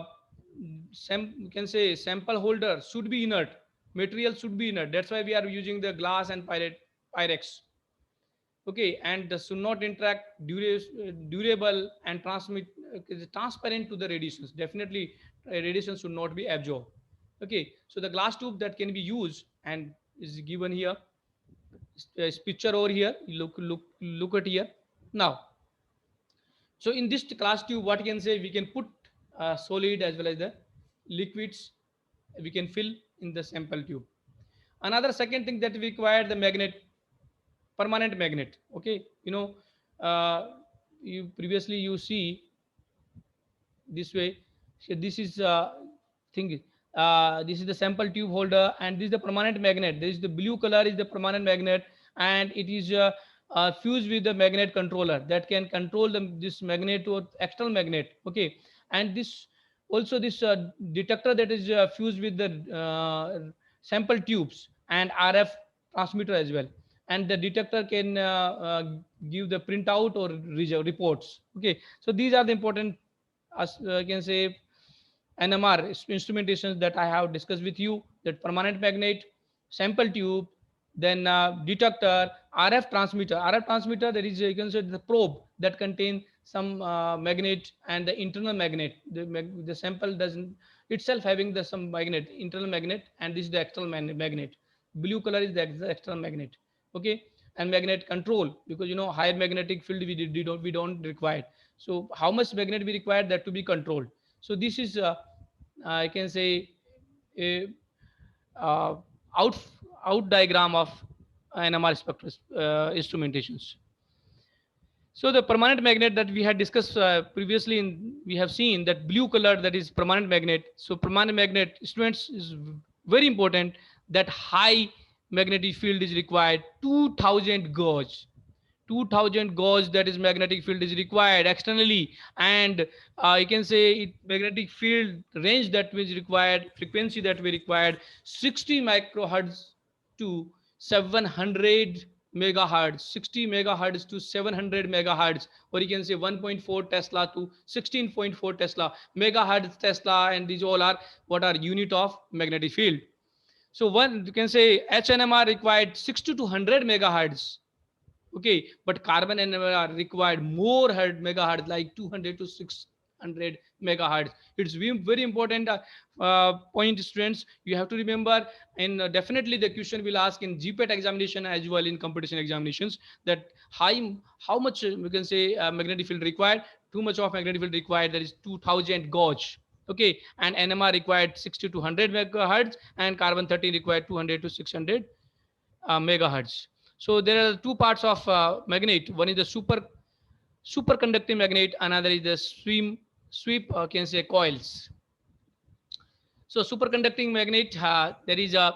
you can say sample holder should be inert, material should be inert. That's why we are using the glass and pyrex. Okay, and should not interact, durable, and transparent to the radiations. Definitely radiation should not be absorbed. Okay, so the glass tube that can be used and is given here, is picture over here. Look at here now. So in this glass tube, what you can say, we can put solid as well as the liquids, we can fill in the sample tube. Another second thing that we require, the magnet, permanent magnet. Okay, you previously you see this way. So this is thing. This is the sample tube holder, and this is the permanent magnet. This is the blue color is the permanent magnet, and it is fused with the magnet controller that can control this magnet or external magnet. Okay, and this also this detector that is fused with the sample tubes and RF transmitter as well, and the detector can give the printout or reports. Okay, so these are the important, as I can say, NMR instrumentations that I have discussed with you, that permanent magnet, sample tube, then detector, RF transmitter. RF transmitter, that is, you can say, the probe that contain some magnet and the internal magnet. The sample doesn't itself having the some magnet, internal magnet, and this is the external magnet. Blue color is the external magnet. Okay, and magnet control, because higher magnetic field we don't require. So how much magnet we require, that to be controlled. So this is I can say a uh, out out diagram of NMR spectrum instrumentations. So the permanent magnet that we had discussed previously, we have seen that blue color, that is permanent magnet. So permanent magnet students is very important. That high magnetic field is required, 2000 gauge. 2000 gauge, that is magnetic field is required externally, and you can say magnetic field range that is required, frequency that we required, 60 microhertz to 700 megahertz, 60 megahertz to 700 megahertz, or you can say 1.4 tesla to 16.4 tesla megahertz tesla, and these all are what are unit of magnetic field. So one, you can say HNMR required 60 to 100 megahertz. Okay, but carbon NMR required more megahertz, like 200 to 600 megahertz. It's very important point, students. You have to remember, and definitely the question will ask in GPET examination as well, in competition examinations, that how much we can say magnetic field required. Too much of magnetic field required, that is 2000 gauge. Okay, and NMR required 60 to 100 megahertz, and carbon 13 required 200 to 600 megahertz. So there are two parts of magnet. One is the superconducting magnet. Another is the sweep can say coils. So superconducting magnet, there is a,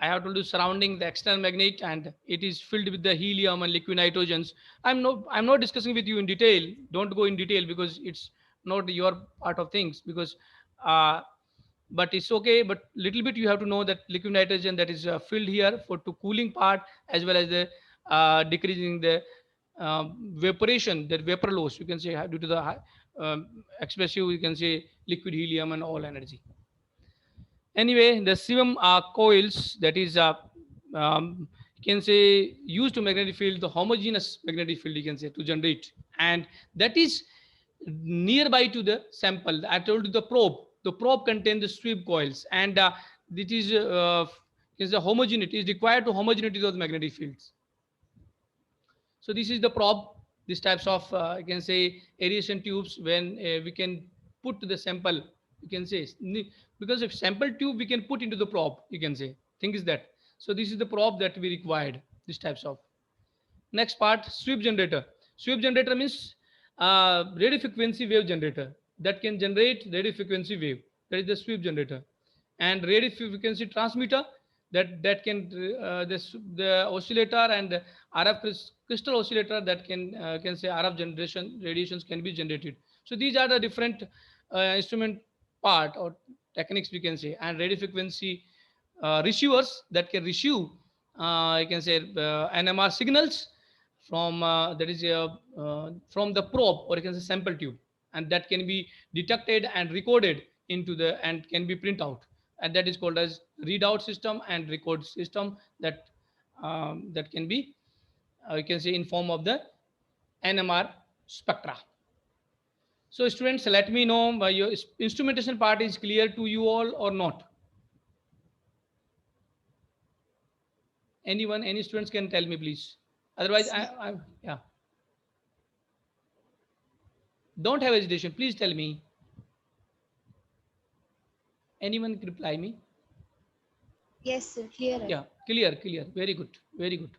I have told you, surrounding the external magnet, and it is filled with the helium and liquid nitrogens. I'm not discussing with you in detail. Don't go in detail because it's not your part of things. Because uh, but it's okay. But little bit you have to know that liquid nitrogen that is filled here for to cooling part, as well as the decreasing the vaporation, that vapor loss, you can say, due to the expressive, you can say, liquid helium and all energy. Anyway, the CM coils, that is you can say, used to magnetic field, the homogeneous magnetic field, you can say, to generate, and that is nearby to the sample. I told you the probe contains the sweep coils, and it is a homogeneity, is required to homogeneity of the magnetic fields. So this is the probe. These types of you can say aeration tubes, when we can put the sample, you can say, because if sample tube we can put into the probe, you can say, thing is that. So this is the probe that we required, these types of. Next part, sweep generator. Sweep generator means radio frequency wave generator that can generate radio frequency wave. That is the sweep generator. And radio frequency transmitter, that can the oscillator and RF crystal oscillator, that can say RF generation radiations can be generated. So these are the different instrument part or techniques, we can say. And radio frequency receivers that can receive you can say NMR signals from that is from the probe, or you can say sample tube, and that can be detected and recorded into the, and can be print out, and that is called as readout system and record system, that can be you can say in form of the NMR spectra. So students, let me know your instrumentation part is clear to you all or not. Anyone, any students can tell me, please. Otherwise, yeah. Don't have hesitation. Please tell me. Anyone can reply me? Yes, sir. Clear. Yeah, clear. Very good, very good.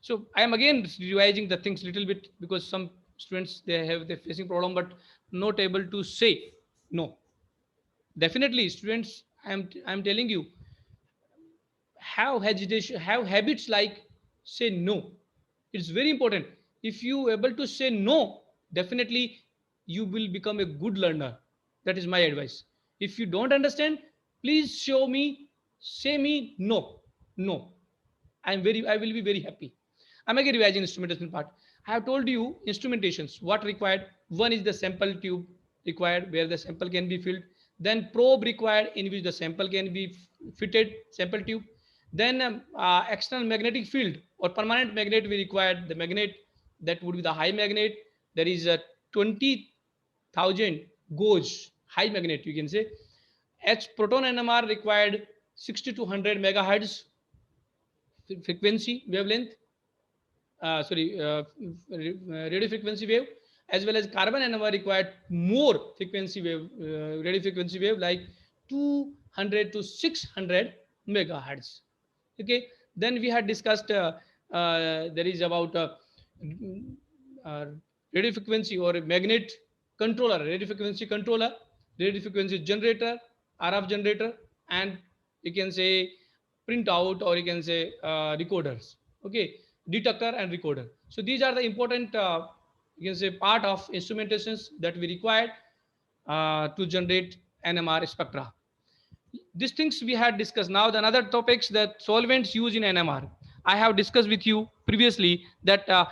So I am again revising the things little bit, because some students, they're facing problem but not able to say. No. Definitely, students, I'm telling you, have hesitation, have habits like say no. It's very important. If you able to say no, definitely you will become a good learner. That is my advice. If you don't understand, please show me, say me no, no. I will be very happy. I'm again revising instrumentation part. I have told you instrumentations. What required? One is the sample tube required, where the sample can be filled. Then probe required, in which the sample can be fitted, sample tube. Then external magnetic field or permanent magnet we required. The magnet, that would be the high magnet. There is a 20,000 gauge high magnet, you can say. H proton NMR required 60 to 100 megahertz frequency wavelength, radio frequency wave, as well as carbon NMR required more frequency wave, radio frequency wave, like 200 to 600 megahertz. Okay, then we had discussed there is about uh, radio frequency or a magnet controller, radio frequency generator, RF generator, and you can say printout, or you can say recorders. Okay, detector and recorder. So these are the important you can say part of instrumentations that we required to generate NMR spectra. These things we had discussed. Now the another topics that solvents used in NMR. I have discussed with you previously that uh,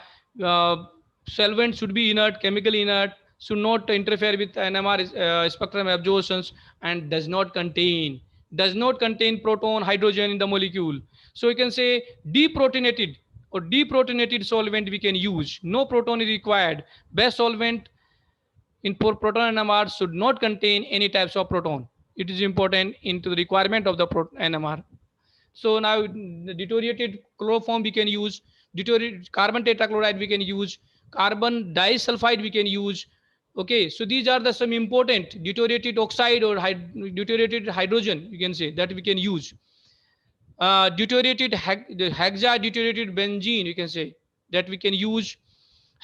solvent should be inert, chemically inert, should not interfere with NMR spectrum absorptions, and does not contain proton, hydrogen in the molecule. So you can say deprotonated or deprotonated solvent we can use. No proton is required. Best solvent in proton NMR should not contain any types of proton. It is important into the requirement of the NMR. So now the deuterated chloroform we can use, deuterated carbon tetrachloride we can use, carbon disulfide we can use. Okay, so these are the some important deuterated oxide or deuterated hydrogen, you can say, that we can use. Deuterated the hexa deuterated benzene, you can say, that we can use.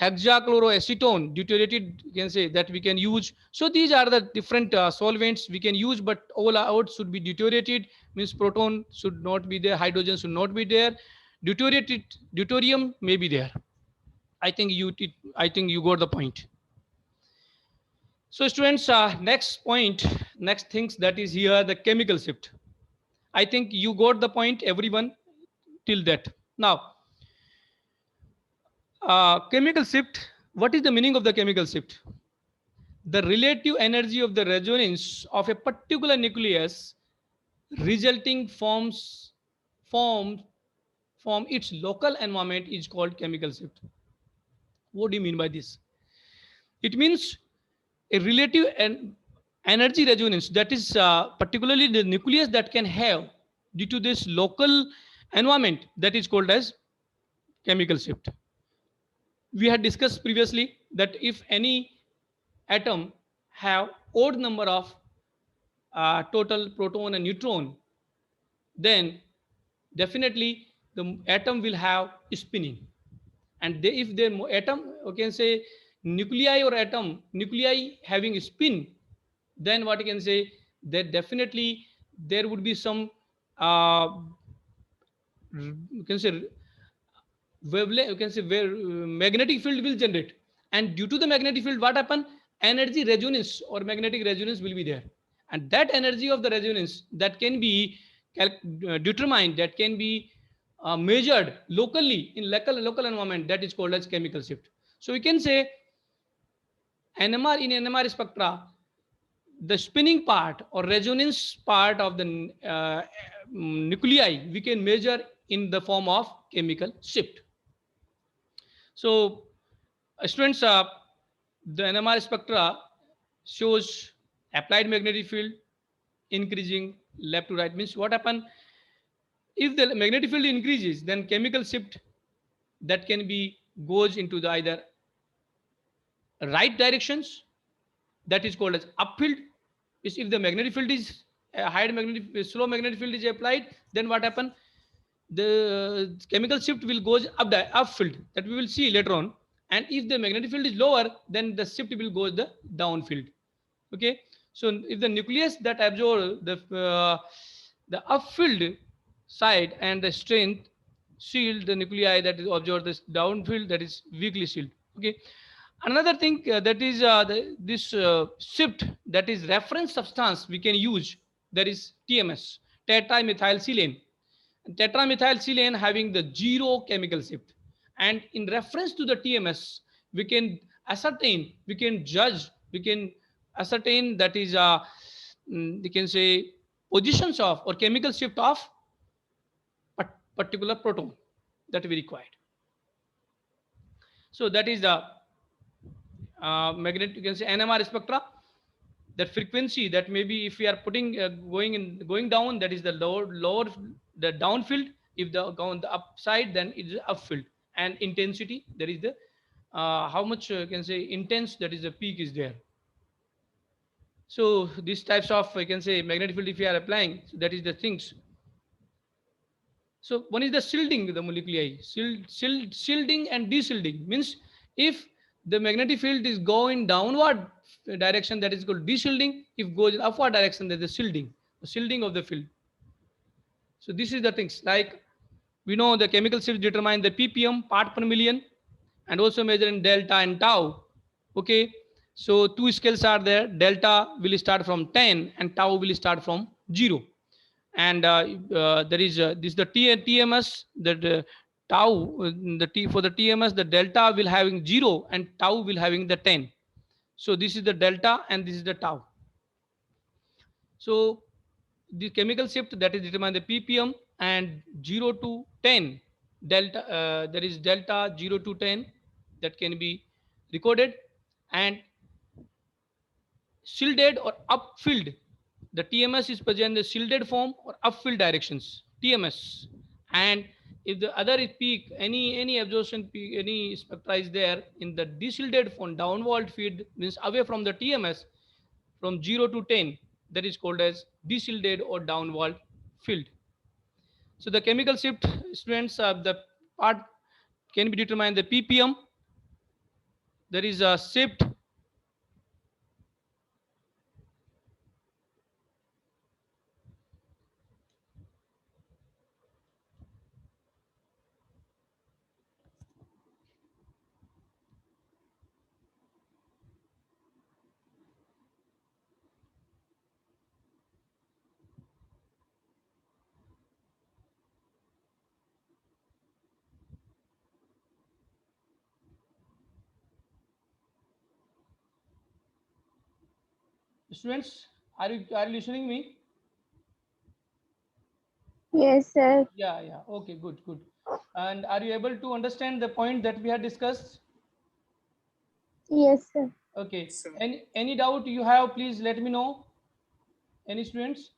Hexachloroacetone deuterated, you can say, that we can use. So these are the different solvents we can use, but all out should be deuterated, means proton should not be there, hydrogen should not be there. Deuterated deuterium may be there. I think you got the point. So students, next things that is here, the chemical shift. I think you got the point, everyone, till that. Now, chemical shift. What is the meaning of the chemical shift? The relative energy of the resonance of a particular nucleus resulting form from its local environment is called chemical shift. What do you mean by this? It means a relative energy resonance, that is particularly the nucleus that can have due to this local environment, that is called as chemical shift. We had discussed previously that if any atom have odd number of total proton and neutron, then definitely the atom will have spinning. And if the atom, you can say, nuclei or atom nuclei having spin, then what you can say, that definitely there would be some you can say wavelength, you can say, where magnetic field will generate, and due to the magnetic field, what happen, energy resonance or magnetic resonance will be there, and that energy of the resonance that can be determined, that can be measured locally in local environment, that is called as chemical shift. So we can say NMR spectra, the spinning part or resonance part of the nuclei we can measure in the form of chemical shift. So students, the NMR spectra shows applied magnetic field increasing left to right. Means what happen, if the magnetic field increases, then chemical shift that can be goes into the either right directions, that is called as upfield. Is if the magnetic field is slow magnetic field is applied, then what happen, the chemical shift will goes upfield, that we will see later on. And if the magnetic field is lower, then the shift will go the downfield. Okay, So if the nucleus that absorb the upfield side and the strength shield the nuclei that is absorb this downfield that is weakly sealed. Okay. Another thing that is this shift that is reference substance we can use, that is TMS, tetramethylsilane. Tetramethylsilane having the zero chemical shift, and in reference to the TMS we can ascertain, we can judge, we can ascertain that is we can say positions of or chemical shift of particular proton that we required. So that is the magnetic, you can say NMR spectra. That frequency that maybe if we are putting going down, that is the lower the downfield. If the go on the upside, then it is upfield. And intensity, that is the how much you can say intense, that is the peak is there. So these types of, I can say, magnetic field if you are applying, so that is the things. So one is the shielding the nuclei. Shielding and deshielding means if the magnetic field is going downward direction, that is called deshielding. If goes in upward direction, that is the shielding of the field. So this is the things, like we know the chemical shift determine the ppm, part per million, and also measure in delta and tau. Okay, so two scales are there. Delta will start from 10 and tau will start from 0. And there is this the TMS, that tau the T for the TMS, the delta will having 0 and tau will having the 10. So this is the delta and this is the tau. So the chemical shift that is determined the ppm, and 0 to 10 delta, there is delta 0 to 10 that can be recorded. And shielded or upfield, the TMS is present in the shielded form or upfield directions, TMS. And if the other is peak, any absorption peak, any spectra is there in the deshielded form, downward field means away from the TMS, from 0 to 10, that is called as deshielded or downward field. So the chemical shift, students, the part can be determined the ppm. There is a shift. Students, are you listening me? Yes, sir. Yeah. Okay, good. And are you able to understand the point that we had discussed? Yes, sir. Okay. Sir. Any doubt you have, please let me know. Any students?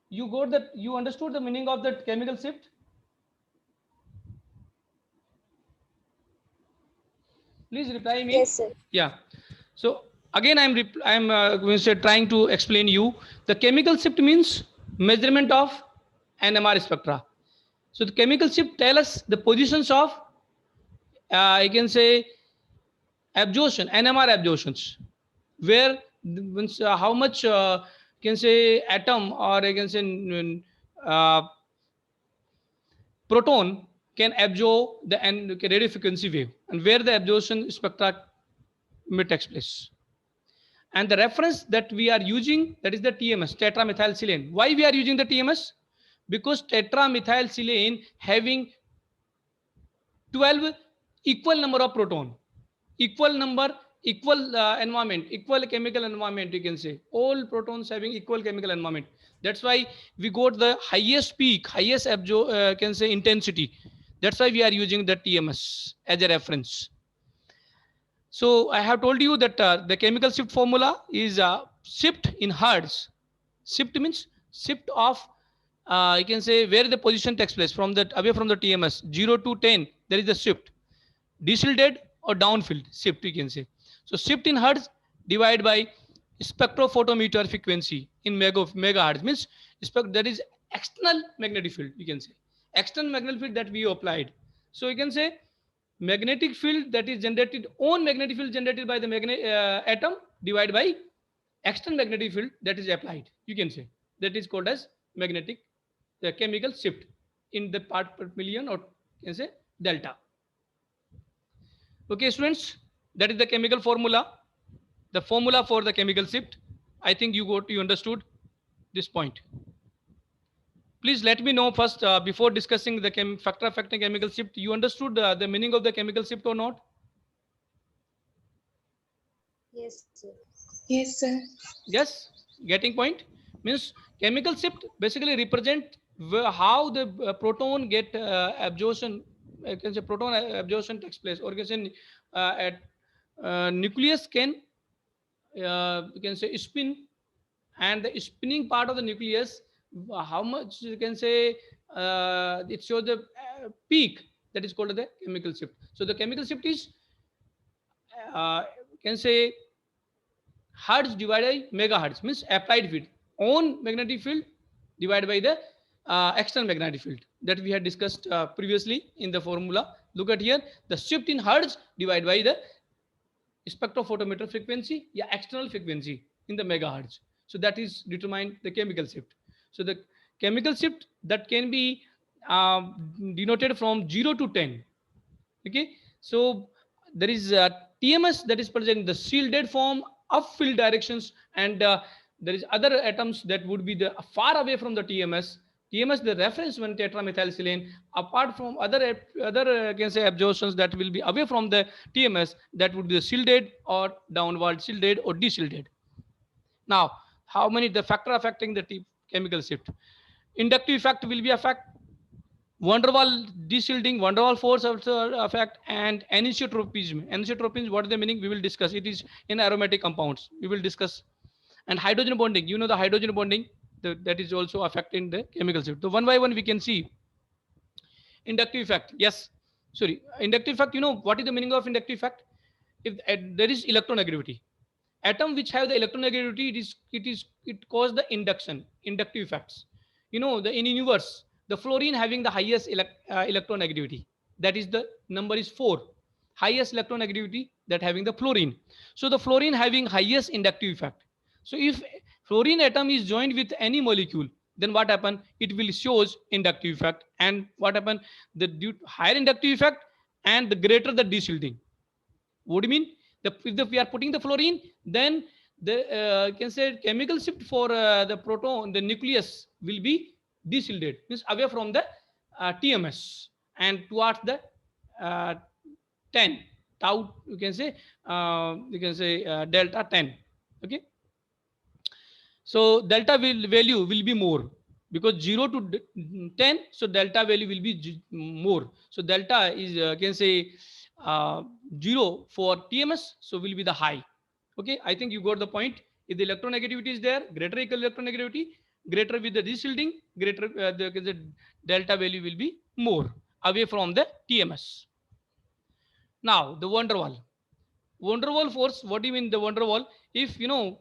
You got that? You understood the meaning of that chemical shift? Please reply me. Yes, sir. Yeah. So again, I'm going to say trying to explain you the chemical shift means measurement of NMR spectra. So the chemical shift tell us the positions of I can say absorption, NMR absorptions, where how much can say atom or I can say uh, proton can absorb the radio frequency wave, and where the absorption spectra may takes place. And the reference that we are using, that is the TMS, tetramethylsilane. Why we are using the TMS? Because tetramethylsilane having 12 equal number of proton, equal number, equal environment, equal chemical environment, you can say all protons having equal chemical environment. That's why we got the highest peak, highest can say intensity. That's why we are using the TMS as a reference. So I have told you that the chemical shift formula is shift in hertz. Shift means shift of you can say where the position takes place from the away from the TMS, 0 to 10, there is a shift, deshielded or downfield shift, you can say. So shift in hertz divided by spectrophotometer frequency in megahertz means that is external magnetic field, you can say external magnetic field that we applied. So you can say magnetic field that is generated, own magnetic field generated by the atom divided by external magnetic field that is applied. You can say that is called as magnetic, the chemical shift in the part per million, or you can say delta. Okay, students, that is the chemical formula, the formula for the chemical shift. I think you understood this point. Please let me know first, before discussing the factor affecting chemical shift, you understood the meaning of the chemical shift or not? Yes, sir. Yes, sir. Yes, getting point. Means chemical shift basically represent how the proton get absorption. I can say proton absorption takes place, or you can say at nucleus can you can say spin, and the spinning part of the nucleus, how much you can say it shows the peak, that is called the chemical shift. So the chemical shift is you can say hertz divided by megahertz, means applied field, own magnetic field divided by the external magnetic field that we had discussed previously in the formula. Look at here, the shift in hertz divided by the spectrophotometer frequency, yeah, external frequency in the megahertz. So that is determined the chemical shift. So the chemical shift that can be denoted from 0 to 10. Okay, so there is a TMS that is present in the shielded form of field directions, and there is other atoms that would be the far away from the TMS, the reference one tetramethylsilane, apart from other can say absorptions that will be away from the TMS, that would be the shielded or downward shielded or deshielded. Now, how many the factor affecting the chemical shift? Inductive effect will be a fact. Van der Waal deshielding, Van der Waal force also effect, and anisotropism. Anisotropism, what is the meaning? We will discuss. It is in aromatic compounds. We will discuss. And hydrogen bonding. You know the hydrogen bonding, that is also affecting the chemical shift. So one by one we can see. Inductive effect. Yes. Sorry. Inductive effect. You know what is the meaning of inductive effect? If there is electronegativity, atom which have the electronegativity, it cause the inductive effects. You know, the in universe, the fluorine having the highest electronegativity, that is the number is 4, highest electronegativity that having the fluorine. So the fluorine having highest inductive effect. So if fluorine atom is joined with any molecule, then what happen? It will shows inductive effect. And what happen? The higher inductive effect and the greater the deshielding. What do you mean? If we are putting the fluorine, then the you can say chemical shift for the proton, the nucleus will be deshielded, means away from the TMS and towards the uh, 10 tau. You can say delta 10. Okay, so delta value will be more because 0 to 10, so delta value will be more. So delta is can say 0 for TMS, so will be the high. Okay, I think you got the point. If the electronegativity is there, greater equal electronegativity, greater with the deshielding, greater the delta value will be more away from the TMS. Now the van der Waal. Van der Waal force, what do you mean the van der Waal? If you know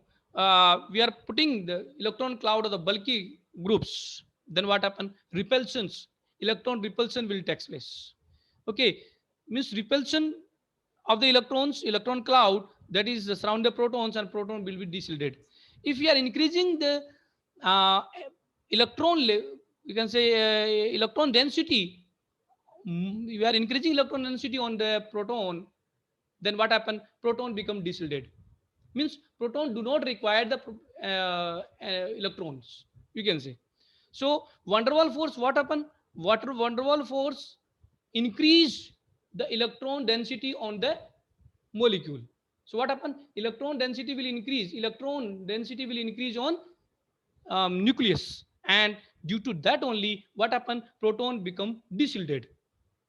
we are putting the electron cloud of the bulky groups, then what happen? Repulsions, electron repulsion will take place. Okay, means repulsion of the electrons, electron cloud that is surround the protons, and proton will be deshielded. If we are increasing the uh, electron, you can say electron density, we are increasing electron density on the proton, then what happen? Proton become deshielded. Means proton do not require the electrons, you can say. So van der Waal force, what happen? Van der Waal force increase the electron density on the molecule. So what happen? Electron density will increase. Electron density will increase on nucleus, and due to that only what happen? Proton become deshielded.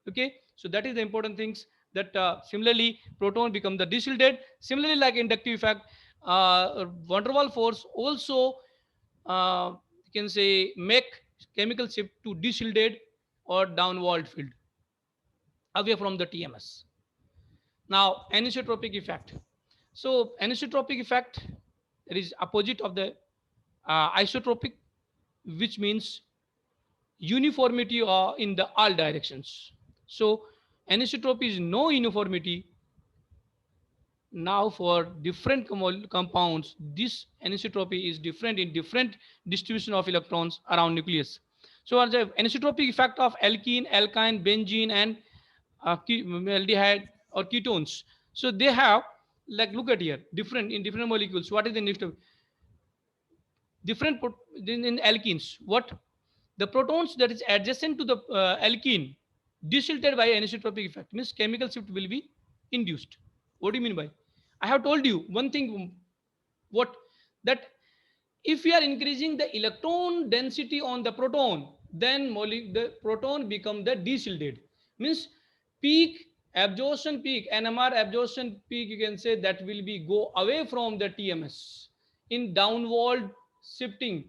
Okay, so that is the important things, that similarly proton become the deshielded. Similarly, like inductive effect, van der Waal force also you can say make chemical shift to deshielded or downward field away from the TMS. Now anisotropic effect. So anisotropic effect, it is opposite of the isotropic, which means uniformity in the all directions. So Anisotropy is no uniformity. Now for different compounds, this anisotropy is different in different distribution of electrons around nucleus. So the anisotropic effect of alkene, alkyne, benzene, and aldehyde or ketones. So they have, like, look at here, different in different molecules. What is the next? Different in alkenes. What? The protons that is adjacent to the alkene desilted by anisotropic effect, means chemical shift will be induced. What do you mean by? I have told you one thing. What? That if we are increasing the electron density on the proton, then the proton become the desilted. Means peak absorption, peak NMR absorption peak, you can say, that will be go away from the TMS in downward shifting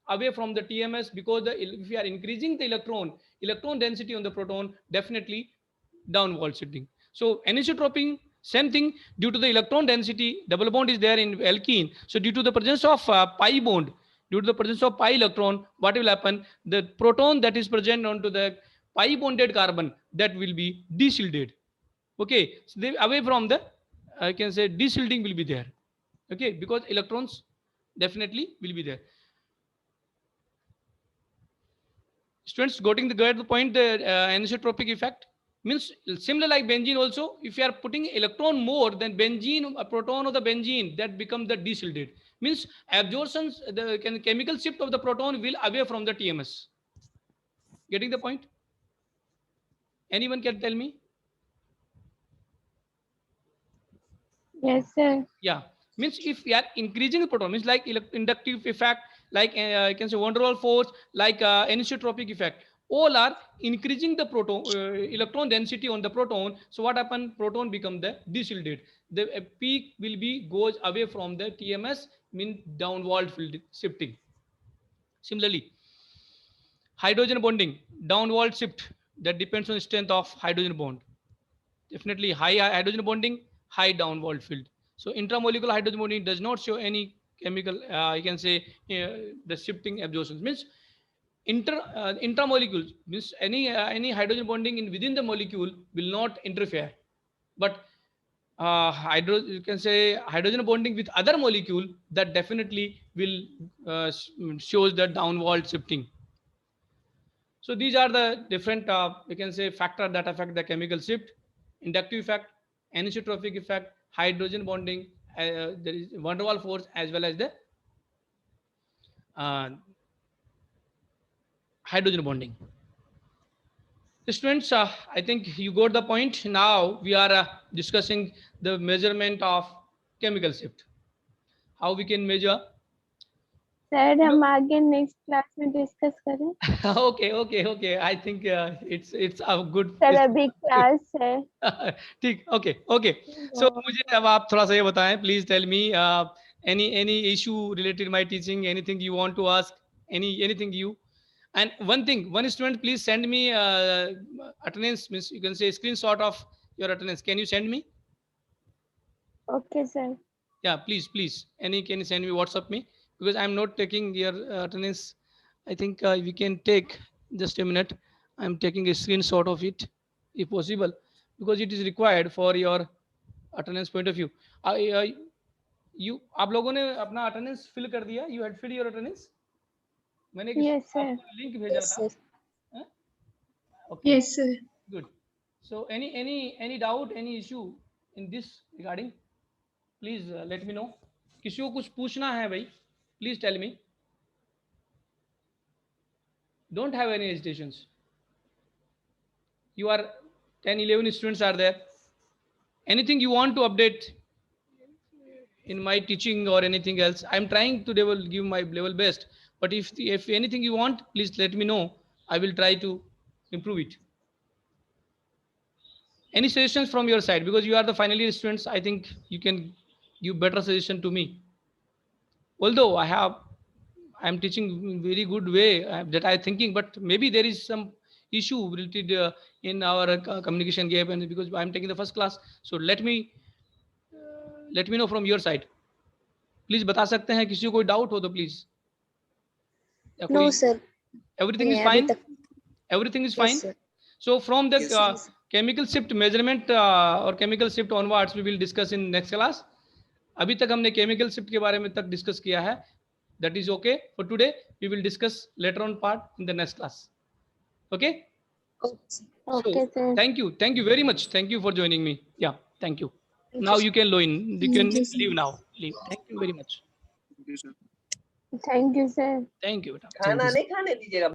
away from the TMS, because if we are increasing the electron density on the proton, definitely downward shifting. So anisotropy, same thing, due to the electron density, double bond is there in alkene. So due to the presence of pi bond, due to the presence of pi electron, what will happen? The proton that is present onto the pi bonded carbon, that will be desilted. Okay, so they away from the, I can say, desilting will be there. Okay, because electrons definitely will be there. Students, get the point, the anisotropic effect means similar like benzene also. If you are putting electron more than benzene, a proton of the benzene, that become the desilted. Means absorptions, the chemical shift of the proton will away from the TMS. Getting the point? Anyone can tell me? Yes, sir. Yeah, means if we are increasing the proton, means like inductive effect, like I can say van der Waals force, like anisotropic effect, all are increasing the proton electron density on the proton. So what happen? Proton become the desilted. The peak will be goes away from the TMS, mean downward field shifting. Similarly, hydrogen bonding, downward shift, that depends on the strength of hydrogen bond. Definitely high hydrogen bonding, high downward field. So intramolecular hydrogen bonding does not show any chemical, you can say, the shifting absorptions. Means intramolecules, means any hydrogen bonding in within the molecule will not interfere. But you can say hydrogen bonding with other molecule, that definitely will shows the downward shifting. So these are the different, we can say, factors that affect the chemical shift: inductive effect, anisotropic effect, hydrogen bonding, there is van der Waals force, as well as the uh, hydrogen bonding. Students, I think you got the point. Now we are discussing the measurement of chemical shift. How we can measure? Sir हम आगे next class में discuss करें. Okay. I think it's a good. Sir अभी class है. ठीक, okay. So मुझे अब आप थोड़ा सा ये बताएं, please tell me any issue related to my teaching, anything you want to ask, anything you. And one student, please send me attendance, means you can say screenshot of your attendance. Can you send me? Okay, sir. Yeah, please. Can you send me WhatsApp me, because I'm not taking your attendance. I think we can take just a minute. I'm taking a screenshot of it, if possible, because it is required for your attendance point of view. आप लोगों ने अपना attendance fill कर दिया? You had filled your attendance? मैंने आपको link भेजा था. Okay. Yes, sir. Good. So any doubt, any issue in this regarding? Please let me know. किसी को कुछ पूछना है भाई? Please tell me. Don't have any hesitations. You are 10, 11 students are there. Anything you want to update in my teaching or anything else, I'm trying to give my level best. But if anything you want, please let me know. I will try to improve it. Any suggestions from your side? Because you are the final year students, I think you can give better suggestion to me. Although I'm teaching very good way that I'm thinking, but maybe there is some issue related in our communication gap, and because I'm taking the first class, so let me know from your side. Please बता सकते हैं किसी को कोई doubt हो तो please. No, sir. Everything is नहीं, fine. अभी तक. Everything is Yes, fine. sir. So from the Yes, sir. chemical shift measurement or chemical shift onwards we will discuss in next class. अभी तक हमने chemical shift के बारे में तक discuss किया है. That is okay for today. We will discuss later on part in the next class. Okay. Okay, So sir. thank you very much. Thank you for joining me. Yeah, thank you. Thank Now you, you can you can Thank you, sir. leave now. Leave. Thank you very much. Thank you, sir. Thank you, sir. Thank you. Thank you. खाना नहीं खाने दीजिएगा।